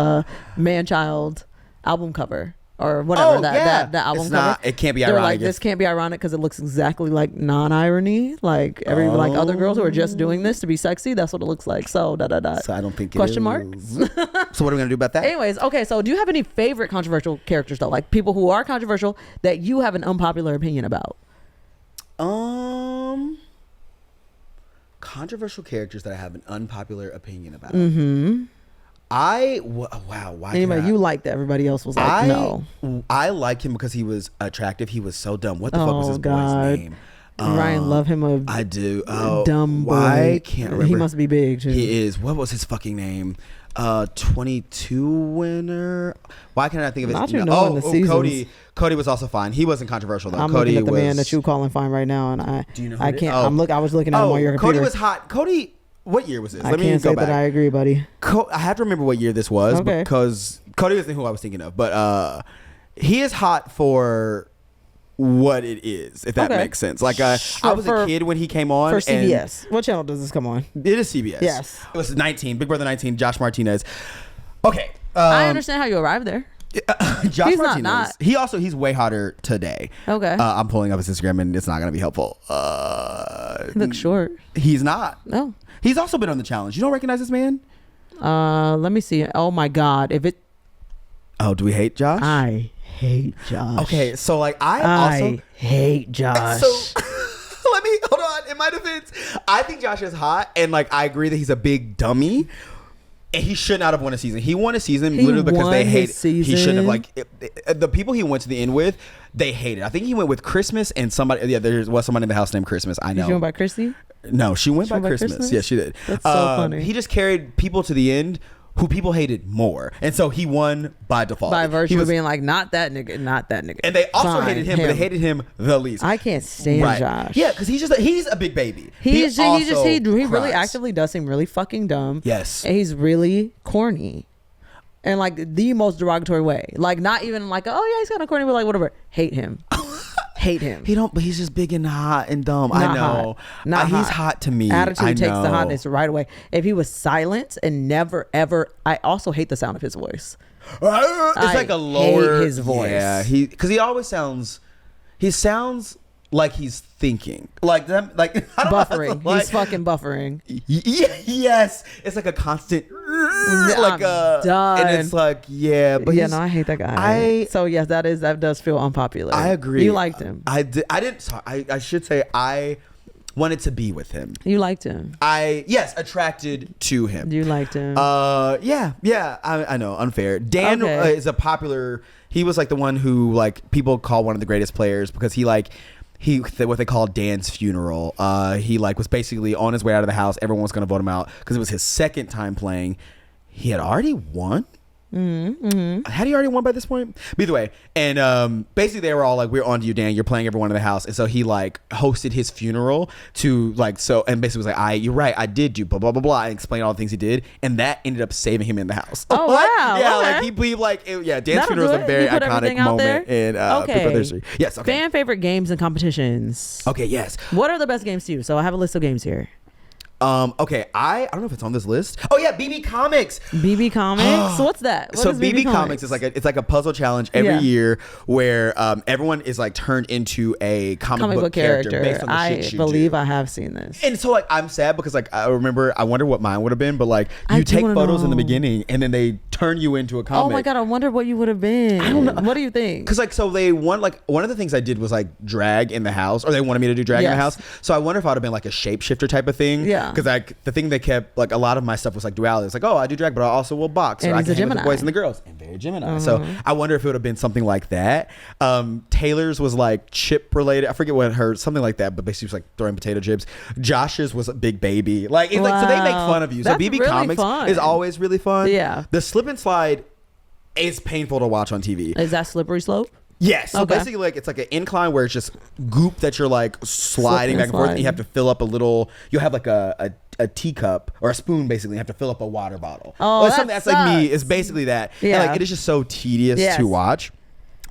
Man-Child album cover or whatever that album cover. It can't be They're ironic. like, this can't be ironic because it looks exactly like non-irony. Like like other girls who are just doing this to be sexy. That's what it looks like. So So I don't think it question is. marks. So what are we gonna do about that? Anyways, okay. So do you have any favorite controversial characters though? Like people who are controversial that you have an unpopular opinion about? Controversial characters that I have an unpopular opinion about. Mm-hmm. Why anyway, you liked that everybody else was like, no. I like him because he was attractive. He was so dumb. What the fuck was his boy's name? Ryan, love him I do. Dumb boy. I can't remember. He must be big too. He is. What was his fucking name? 22 winner. Why can't I think of his name? Cody was also fine. He wasn't controversial though. I'm Cody looking at the was, man that you calling fine right now, and do you know who I it can't. is? I was looking at him on your computer. Cody was hot. Cody. What year was this? Let me can't go say back. That I agree, buddy. I have to remember what year this was because Cody wasn't who I was thinking of, but he is hot for what it is, if that makes sense. Like I was a kid when he came on for CBS. What channel does this come on? It is CBS. Yes, it was 19, Big Brother 19, Josh Martinez. Okay, I understand how you arrived there. Josh he's Martinez. not. He's way hotter today. Okay. I'm pulling up his Instagram and it's not gonna be helpful. He looks short. He's not. No. He's also been on the challenge. You don't recognize this man? Let me see. Oh my God. Oh, do we hate Josh? I hate Josh. Okay, so like I hate Josh. So let me hold on. In my defense, I think Josh is hot, and like I agree that he's a big dummy. And he should not have won a season. He won a season literally because they hate. He shouldn't have the people he went to the end with. They hated. I think he went with Christmas and somebody. Yeah, there was someone in the house named Christmas. I know. Did you went by Christy? No, she went by Christmas. Yeah, she did. That's so funny. He just carried people to the end who people hated more, and so he won by default. By virtue of being like, not that nigga, not that nigga. And they also hated him, but they hated him the least. I can't stand Josh. Yeah, because he's a big baby. He really actively does seem really fucking dumb. Yes, and he's really corny, and like the most derogatory way. Like not even like, oh yeah, he's kind of corny, but like whatever. Hate him. Hate him. But he's just big and hot and dumb. Not I know. He's hot to me. Attitude takes the hotness right away. If he was silent and never ever, I also hate the sound of his voice. It's like a lower. Hate his voice. Yeah, because he always sounds. He sounds like he's thinking, like them, like buffering. He's fucking buffering. Yes, it's like a constant. Done. And it's like but I hate that guy. So yes, that does feel unpopular. I agree. You liked him. I didn't. Sorry, I should say I wanted to be with him. You liked him. Attracted to him. You liked him. Yeah. I know, unfair. Dan is a popular. He was like the one who like people call one of the greatest players because he what they call Dan's funeral. He like was basically on his way out of the house. Everyone was going to vote him out because it was his second time playing. He had already won. Mm-hmm. Had he already won by this point? But either way, and basically they were all like, "We're on to you, Dan. You're playing everyone in the house." And so he like hosted his funeral to like and basically was like, "You're right. I did do blah blah blah blah," and explained all the things he did, and that ended up saving him in the house. Oh wow! Yeah, okay. like he Dan's funeral was a very iconic moment in Big Brother history. Yes. Okay. Fan favorite games and competitions. Okay. Yes. What are the best games to you? So I have a list of games here. Okay, I don't know if it's on this list. Oh yeah, BB Comics. BB Comics. So what's that? What So is BB Comics is like a puzzle challenge every year where everyone is like turned into a comic book character based on the shit you believe do. I have seen this. And so like I'm sad because like I wonder what mine would have been, but like you take photos in the beginning and then they turn you into a comic. Oh my god, I wonder what you would have been. I don't know. What do you think? Because like so they one of the things I did was like drag in the house, or they wanted me to do drag in the house. So I wonder if I would have been like a shapeshifter type of thing. Yeah. Because like the thing they kept, like a lot of my stuff was like duality. It's like, oh, I do drag, but I also will box. And or I he's can a hang with the Gemini. boys and the girls. And very Gemini. So I wonder if it would have been something like that. Taylor's was like chip related. I forget what something like that, but basically it was like throwing potato chips. Josh's was a big baby. Like, it's like so they make fun of you. That's so BB really Comics fun. is always really fun. Yeah. The slip and slide is painful to watch on TV. Is that slippery slope? Yes. So Okay. basically, like it's like an incline where it's just goop that you're like sliding back and forth. And you have to fill up a little. You'll have like a teacup or a spoon, basically. You have to fill up a water bottle. Oh, Well, that something that's like me. sucks. It's basically that. Yeah. And like it is just so tedious Yes. to watch.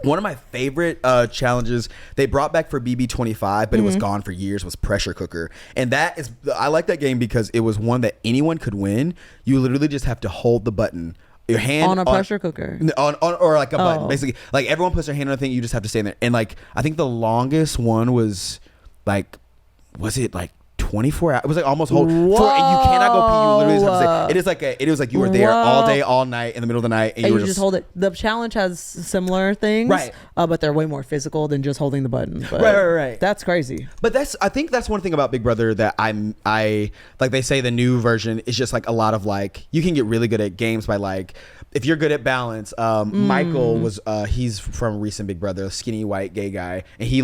One of my favorite challenges they brought back for BB25, but it was gone for years, was Pressure Cooker. And that is, I like that game because it was one that anyone could win. You literally just have to hold the button. Your hand On a pressure cooker. on or like a button. Oh. Basically, like everyone puts their hand on a thing, you just have to stand there. And like I think the longest one was like, was it like 24 hours? It was like almost whole. And you cannot go pee. You literally just have to say. It was like you were there all day, all night, in the middle of the night, and you were just hold it. The challenge has similar things, Right. But they're way more physical than just holding the button. But Right. That's crazy. But I think that's one thing about Big Brother that I like. They say the new version is just like a lot of like you can get really good at games by like if you're good at balance. Michael was he's from recent Big Brother, a skinny white gay guy, and he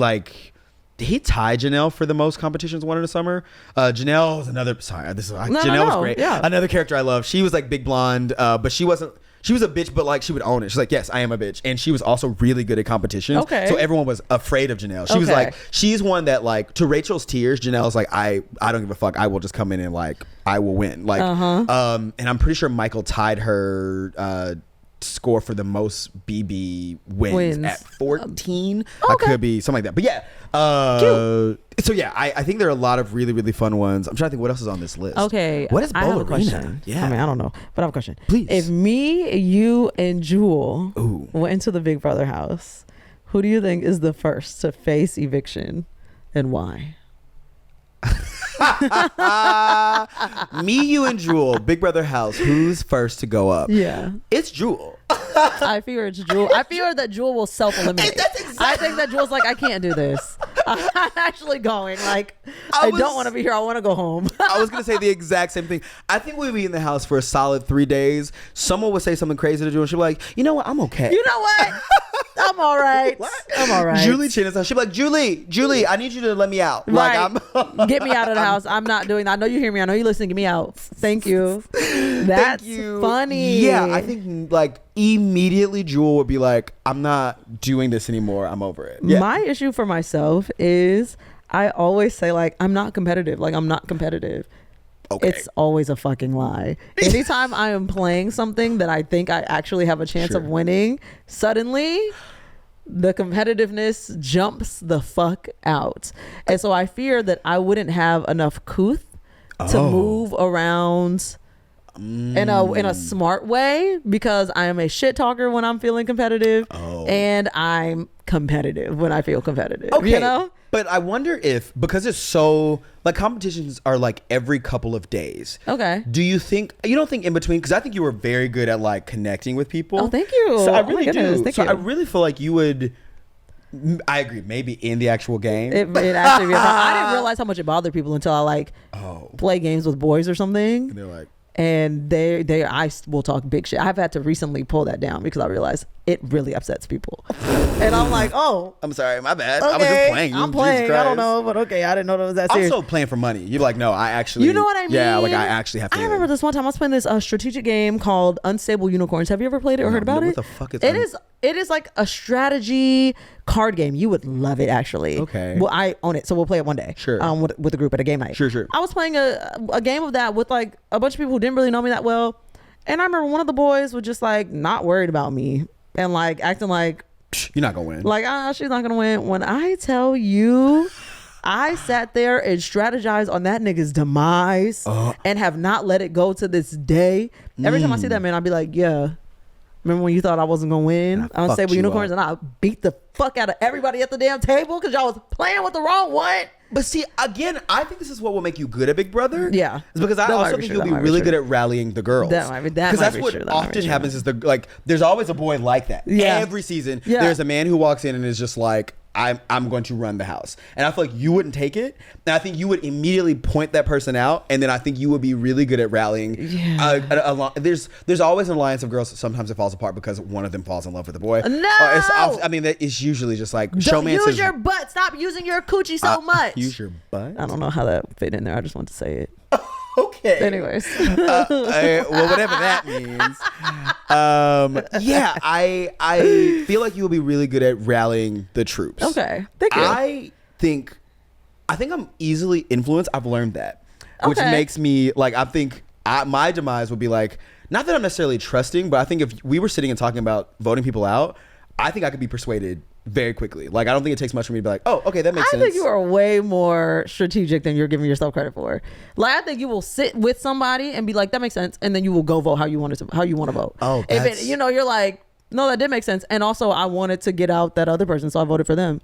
tied Janelle for the most competitions won in the summer. Janelle was another. Sorry, Janelle was great. Yeah. Another character I love. She was like big blonde, but she wasn't. She was a bitch, but like she would own it. She's like, yes, I am a bitch, and she was also really good at competitions. Okay. So everyone was afraid of Janelle. She was like, she's one that like to Rachel's tears. Janelle's like, I don't give a fuck. I will just come in and like I will win. Like, and I'm pretty sure Michael tied her. Score for the most BB wins at 14. I could be something like that, but yeah. So yeah, I think there are a lot of really really fun ones. I'm trying to think what else is on this list. Okay, what is I have a Ballerina? question. Yeah, I mean I don't know, but I have a question. Please. If me, you, and Jewel went into the Big Brother house, who do you think is the first to face eviction, and why? Me, you, and Jewel, Big Brother house. Who's first to go up? Yeah, it's Jewel. I fear it's Jewel. I fear that Jewel will self-eliminate. I think that Jewel's like, I can't do this. I'm actually going. Like, I don't want to be here. I want to go home. I was going to say the exact same thing. I think we'd be in the house for a solid 3 days. Someone would say something crazy to Jewel, and she'd be like, you know what? I'm okay. You know what? I'm all right. I'm all right. Julie Chin is she'd be like, Julie, I need you to let me out. Right. Like, get me out of the house. I'm not doing that. I know you hear me. I know you listen. Get me out. Thank you. That's funny. Yeah, I think like immediately Jewel would be like, I'm not doing this anymore. I'm over it. Yeah. My issue for myself is I always say like, I'm not competitive. Like I'm not competitive. Okay. It's always a fucking lie. Anytime I am playing something that I think I actually have a chance of winning, suddenly the competitiveness jumps the fuck out. And so I fear that I wouldn't have enough couth to move around in a smart way, because I am a shit talker when I'm feeling competitive, and I'm competitive when I feel competitive. Okay. You know? But I wonder if, because it's so, like competitions are like every couple of days. Okay. Do you don't think in between, because I think you were very good at like connecting with people. Oh, thank you. So I really do. Thank you. I really feel like you would, I agree, maybe in the actual game. It actually be a problem. I didn't realize how much it bothered people until I like play games with boys or something. And they're like, and I will talk big shit. I've had to recently pull that down because I realized it really upsets people. And I'm like, I'm sorry, my bad. Okay, I was just playing. I'm playing. I don't know, but okay, I didn't know that was that serious. I'm so playing for money. You're like, no, I actually. You know what I mean? Yeah, like I actually have to. I remember this one time I was playing this strategic game called Unstable Unicorns. Have you ever played it or heard about it? What the fuck is it? It is like a strategy card game. You would love it, actually. Okay. Well, I own it, so we'll play it one day. Sure. With a group at a game night. Sure. I was playing a game of that with like a bunch of people who didn't really know me that well, and I remember one of the boys was just like not worried about me and like acting like you're not gonna win. Like she's not gonna win. When I tell you, I sat there and strategized on that nigga's demise and have not let it go to this day. Every time I see that man, I'll be like, yeah. Remember when you thought I wasn't gonna win? I don't say with unicorns, and I beat the fuck out of everybody at the damn table because y'all was playing with the wrong one. But see, again, I think this is what will make you good at Big Brother. Yeah, it's because I also think you'll be really good at rallying the girls. Because that's what often happens. Is there's always a boy like that. Yeah. Every season, there's a man who walks in and is just like, I'm going to run the house. And I feel like you wouldn't take it. And I think you would immediately point that person out. And then I think you would be really good at rallying. Yeah. There's always an alliance of girls. Sometimes it falls apart because one of them falls in love with the boy. No. I mean, it's usually just like showmances. Don't use your butt. Stop using your coochie so much. Use your butt? I don't know how that fit in there. I just want to say it. Okay. Anyways. Well, whatever that means. Yeah, I feel like you will be really good at rallying the troops. Okay. Thank you. I think I'm easily influenced. I've learned that. Which makes me like, I think my demise would be like, not that I'm necessarily trusting, but I think if we were sitting and talking about voting people out, I think I could be persuaded very quickly. Like, I don't think it takes much for me to be like, oh, okay, that makes sense. I think you are way more strategic than you're giving yourself credit for. Like, I think you will sit with somebody and be like, that makes sense, and then you will go vote how you want to vote. Oh, if you're like, no, that did make sense, and also I wanted to get out that other person, so I voted for them.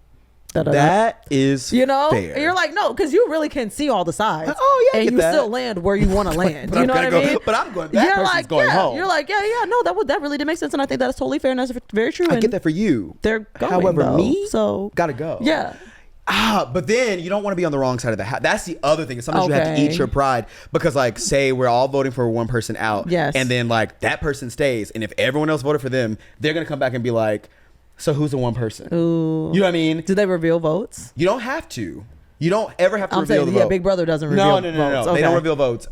That is fair. And you're like, no, because you really can see all the sides. Oh yeah, and you still land where you want to land. But you know what I mean? But I'm going. That person's going home. You're like, yeah, no, that really did make sense, and I think that's totally fair, and that's very true. I get that for you. They're going, however, though, me, so gotta go. Yeah. But then you don't want to be on the wrong side of the house. That's the other thing. Sometimes you have to eat your pride because, like, say we're all voting for one person out, and then like that person stays, and if everyone else voted for them, they're gonna come back and be like, so who's the one person? Ooh. You know what I mean? Do they reveal votes? You don't have to. You don't ever have to reveal the vote. Yeah, Big Brother doesn't reveal votes. No. Okay. They don't reveal votes.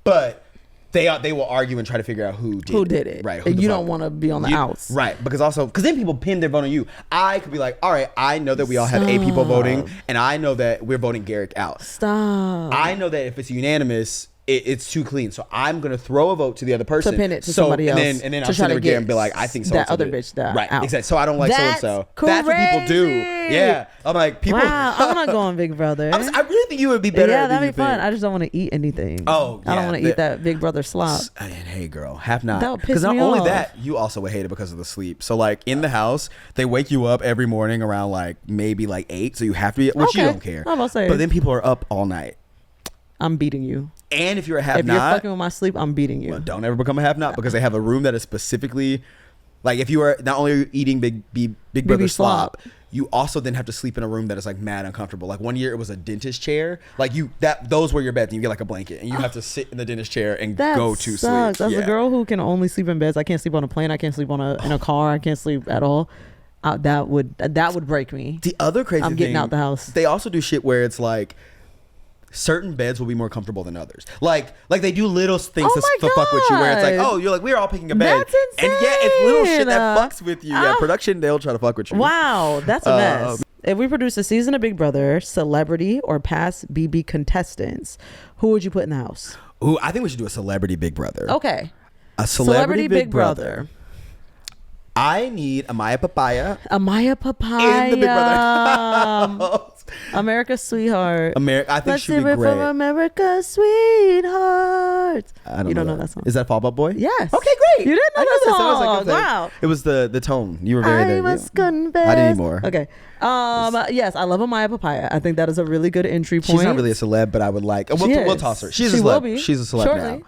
But they will argue and try to figure out who did it. Right. And you don't want to be on the outs. Right. Because then people pin their vote on you. I could be like, all right, I know that we all have 8 people voting, and I know that we're voting Garrick out. Stop. I know that if it's unanimous, it's too clean, so I'm gonna throw a vote to the other person to pin it to somebody else, and then I'll sit there again and be like, I think so. That other bitch that right, out. Exactly. So I don't like so and so. That's what people do. Yeah, I'm like people. Wow, I want to go on Big Brother. I really think you would be better. Yeah, that'd be fun. I just don't want to eat anything. Oh, yeah, I don't want to eat that Big Brother slop. And hey, girl, have not. That would piss me not only off. that, you also would hate it because of the sleep. So like in the house, they wake you up every morning around like maybe like 8, so you have to be, which you don't care. I'm about to say. But then people are up all night. I'm beating you. And if you're a have-not, if you're fucking with my sleep, I'm beating you. Well, don't ever become a have-not because they have a room that is specifically, like, if you are not only eating Big Brother slop, you also then have to sleep in a room that is like mad uncomfortable. Like one year it was a dentist chair. Like those were your beds, and you get like a blanket, and you have to sit in the dentist chair and go to sleep. As a girl who can only sleep in beds, I can't sleep on a plane. I can't sleep in a car. I can't sleep at all. That would break me. The other crazy thing, I'm getting out the house. They also do shit where it's like, certain beds will be more comfortable than others. Like they do little things to fuck with you, where it's like, oh, you're like, we're all picking a bed. That's insane. And yeah, it's little shit that fucks with you. Yeah, production, they'll try to fuck with you. Wow, that's a mess. If we produce a season of Big Brother, celebrity or past BB contestants, who would you put in the house? Ooh, I think we should do a celebrity Big Brother. Okay. A celebrity Big Brother. I need Amaya Papaya. Amaya Papaya. In the Big Brother. America's Sweetheart. I think she'd be great. From America's Sweetheart. You don't know that song. Is that Fall Out Boy? Yes. Okay, great. You didn't know that song. Wow. It was the tone. You were very there. I must confess. I didn't need more. Okay. Yes, I love Amaya Papaya. I think that is a really good entry point. She's not really a celeb, but I would like. We'll toss her. She's a celeb. Will be. She's a celeb shortly. now.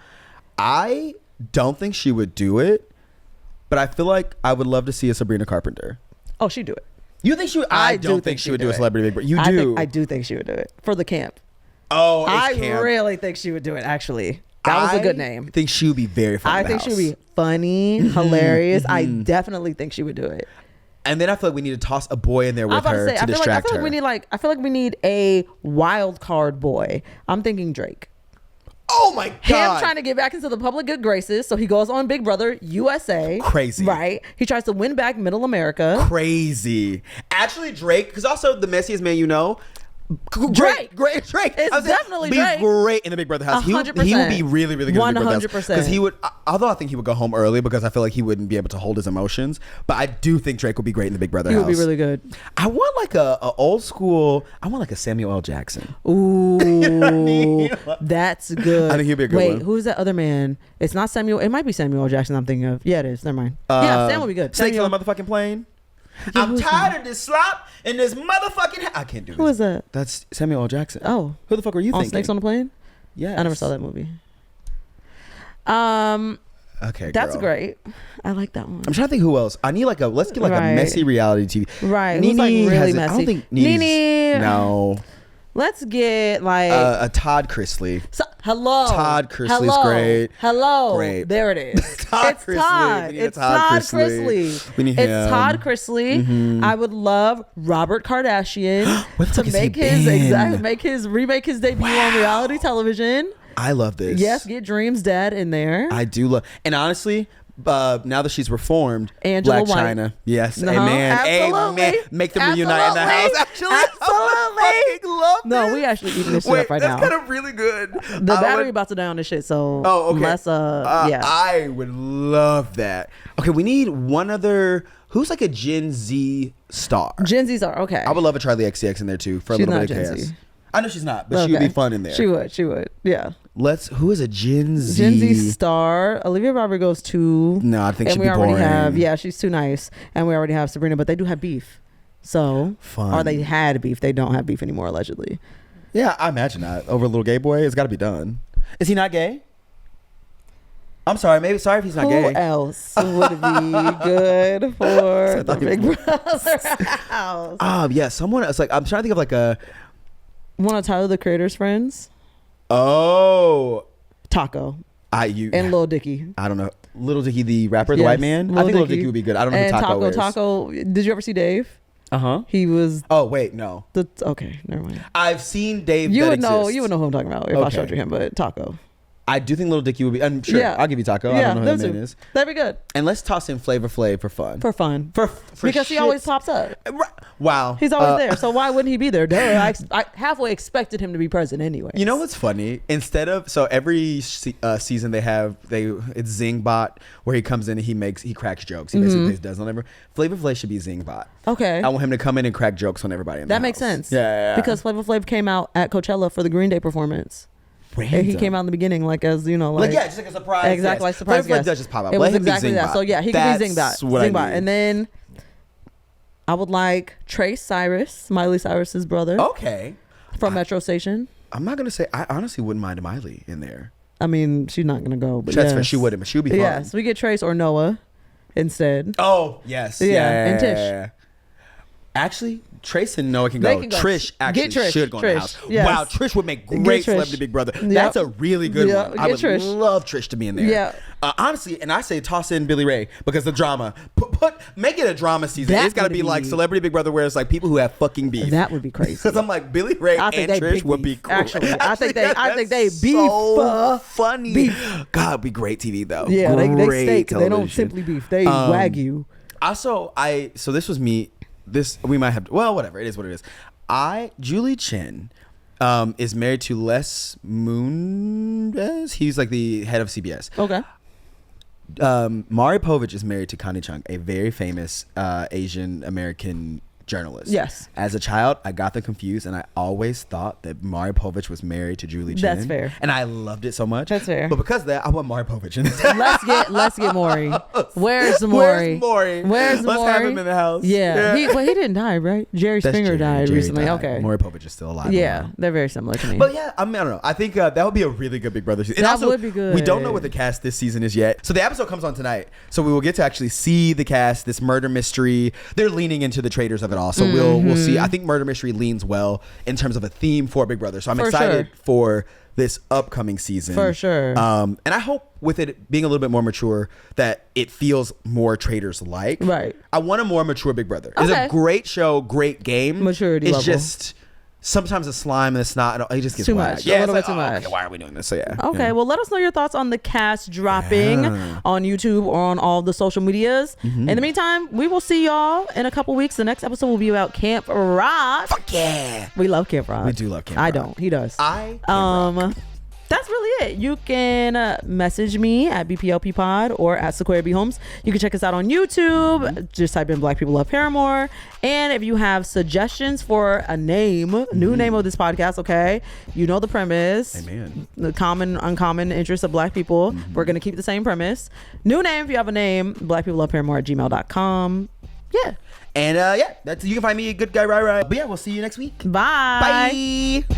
I don't think she would do it, but I feel like I would love to see a Sabrina Carpenter. Oh, she'd do it. You think she would? I don't think she would do a celebrity Big Brother. You do? I do think she would do it for the camp. Oh, I camp. Really think she would do it. Actually, that was a good name. I think she would be very fun. I think she would be funny, hilarious. I definitely think she would do it. And then I feel like we need to toss a boy in there with her to distract her. I feel like we need a wild card boy. I'm thinking Drake. Oh my God. Him trying to get back into the public good graces. So he goes on Big Brother USA. Crazy. Right? He tries to win back Middle America. Crazy. Actually, Drake, because also the messiest man you know, Drake. Drake. It's definitely Drake. Be great in the Big Brother house. He would 100%. be really, really good in the Big Brother house. 100%. Because he would, although I think he would go home early because I feel like he wouldn't be able to hold his emotions. But I do think Drake would be great in the Big Brother He house. would be really good. I want like a old school. I want like a Samuel L. Jackson. Ooh, You know what I mean? that's good. I think he'd be a good Wait, one. who's that other man? It's not Samuel. It might be Samuel L. Jackson. I'm thinking of. Yeah, it is. Never mind. Yeah, Sam would be good. Snakes Samuel. on the motherfucking plane. Yeah, I'm who's tired of this slop and this motherfucking. I can't do this. Who is that? That's Samuel L. Jackson. Oh, Who the fuck were you on thinking? Snakes on the Plane. Yeah, I never saw that movie. Okay, That's girl. great. I like that one. I'm trying to think who else. I need like a. Let's get like Right. a messy reality TV. Right. Nene Who's like really has messy? I don't think Nene's, Nene. No. Let's get like A Todd Chrisley. hello. Todd Chrisley's hello. great. Hello. Great. There it is. Todd It's Chrisley. Todd. We need a It's Todd Todd Chrisley. Chrisley. We need It's him. Todd Chrisley. Mhm. I would love Robert Kardashian Where the to fuck has he make his been? remake his debut on reality television. I love this. Yes, get Dream's dad in there. I do love. And honestly, now that she's reformed, Angela Black White. China. Yes. Uh-huh. Amen. Absolutely. Amen. Make them reunite in the house. Absolutely. Actually, I fucking love No, this. we actually eating this shit Wait, up right that's now. kind of really good. The battery about to die on this shit, so Oh, okay. let's yeah. I would love that. Okay, we need one other. Who's like a Gen Z star? Gen Z's are okay. I would love a Charlie XCX in there too for a She's little not bit of Gen chaos. Z. I know she's not, but she would Okay. be fun in there. She would. Yeah. Who is a Gen Z? Gen Z star. Olivia Rodrigo's too. No, I think and she'd we be already boring. have she's too nice. And we already have Sabrina, but they do have beef. So Fun. or they had beef. They don't have beef anymore, allegedly. Yeah, I imagine that. Over a little gay boy, it's got to be done. Is he not gay? I'm sorry. Sorry if he's not Who gay. else would be good for the thought he Big was- Brother house? Yeah, someone else. Like I'm trying to think of like a. One of Tyler the Creator's friends, Oh, Taco, and Lil Dicky. I don't know. Little Dicky, the rapper, the Yes, white man. I Lil think Little Dicky. Dicky would be good. I don't know who And Taco is. Taco. Did you ever see Dave? Uh-huh. He was Oh wait, no. okay. Never mind. I've seen Dave. You that would know. exists. You would know who I'm talking about if I Okay. showed you him. But Taco. I do think Little Dicky would be. I'm sure. Yeah. I'll give you Taco. I don't know who those his name two. is. That'd be good And let's toss in Flavor Flav for fun. for fun. For Because he always shits. pops up. Wow. He's always there. So why wouldn't he be there? Duh. I halfway expected him to be present anyway. You know what's funny? Instead of every season it's Zingbot where he comes in and he cracks jokes. He basically does whatever. Flavor Flav should be Zingbot. Okay. I want him to come in and crack jokes on everybody. In the That makes house. sense. Yeah. Because Flavor Flav came out at Coachella for the Green Day performance. And he came out in the beginning, like as you know, like just like a surprise. exactly, like surprise Flavor Flav guest. does just pop up. It Let was him be exactly that. Zingbot. So yeah, he could be Zingbot. That's what I Zingbot. need. And then I would like Trace Cyrus, Miley Cyrus's brother, Okay. from Metro Station. I'm not gonna say. I honestly wouldn't mind Miley in there. I mean, she's not gonna go, but That's fair. yes. She wouldn't, but she would be fun. Yes, we get Trace or Noah instead. Oh yes. Yeah, and Tish. Actually, Trace and Noah can They go. can go. Trish actually Get Trish. should go in the Trish. house. Yes. Wow, Trish would make Get great Trish. Celebrity Big Brother. Yep. That's a really good Yep. one. I Get would Trish. love Trish to be in there. Yeah. Honestly, and I say toss in Billy Ray because the drama. Make it a drama season. That It's got to would be like be- Celebrity Big Brother where it's like people who have fucking beef. That would be crazy. Because I'm like Billy Ray I think and they Trish big would be beef, cool. actually. I think they that's beef, so funny. beef. God, it'd be great TV though. Yeah, they Great steak. They don't television. simply beef. They Wagyu. Also, so this was me. We might have. Well, whatever. It is what it is. Julie Chen, is married to Les Moonves. He's like the head of CBS. Okay. Mari Povich is married to Connie Chung, a very famous Asian American journalist. Yes. As a child, I got them confused, and I always thought that Mari Povich was married to Julie Chen. That's fair. And I loved it so much. That's fair. But because of that, I want Mari Povich in this. Let's get Maury. Where's Maury? Let's have him in the house. Yeah. He didn't die, right? Jerry That's Springer died Jerry recently. died. Okay. Maury Povich is still alive. Yeah, now. they're very similar to me. But yeah, I don't know. I think that would be a really good Big Brother season. And That also, would be good. We don't know what the cast this season is yet. So the episode comes on tonight. So we will get to actually see the cast, this murder mystery. They're leaning into the traitors of it all. So we'll see. I think murder mystery leans well in terms of a theme for Big Brother. So I'm For excited sure. for this upcoming season. For sure. And I hope with it being a little bit more mature that it feels more traitors like. Right. I want a more mature Big Brother. It's Okay. a great show, great game. Maturity It's level. just sometimes the slime and the snot, it just gets Too whack. much. Yeah, A little it's bit too much. Okay, why are we doing this? So yeah. Okay, yeah. well, let us know your thoughts on the cast dropping on YouTube or on all the social medias. In the meantime, we will see y'all in a couple weeks. The next episode will be about Camp Rock. Fuck yeah. We love Camp Rock. We do love Camp Rock. I don't. He does. Camp Rock. That's really it. You can message me at BPLP Pod or at Sequoia B Holmes. You can check us out on YouTube. Just type in Black People Love Paramore. And if you have suggestions for a name, new name of this podcast, okay? You know the premise. Amen. The common, uncommon interests of Black people. We're going to keep the same premise. New name, if you have a name, blackpeopleloveparamore@gmail.com. Yeah. And yeah, you can find me a good guy, right? But yeah, we'll see you next week. Bye. Bye.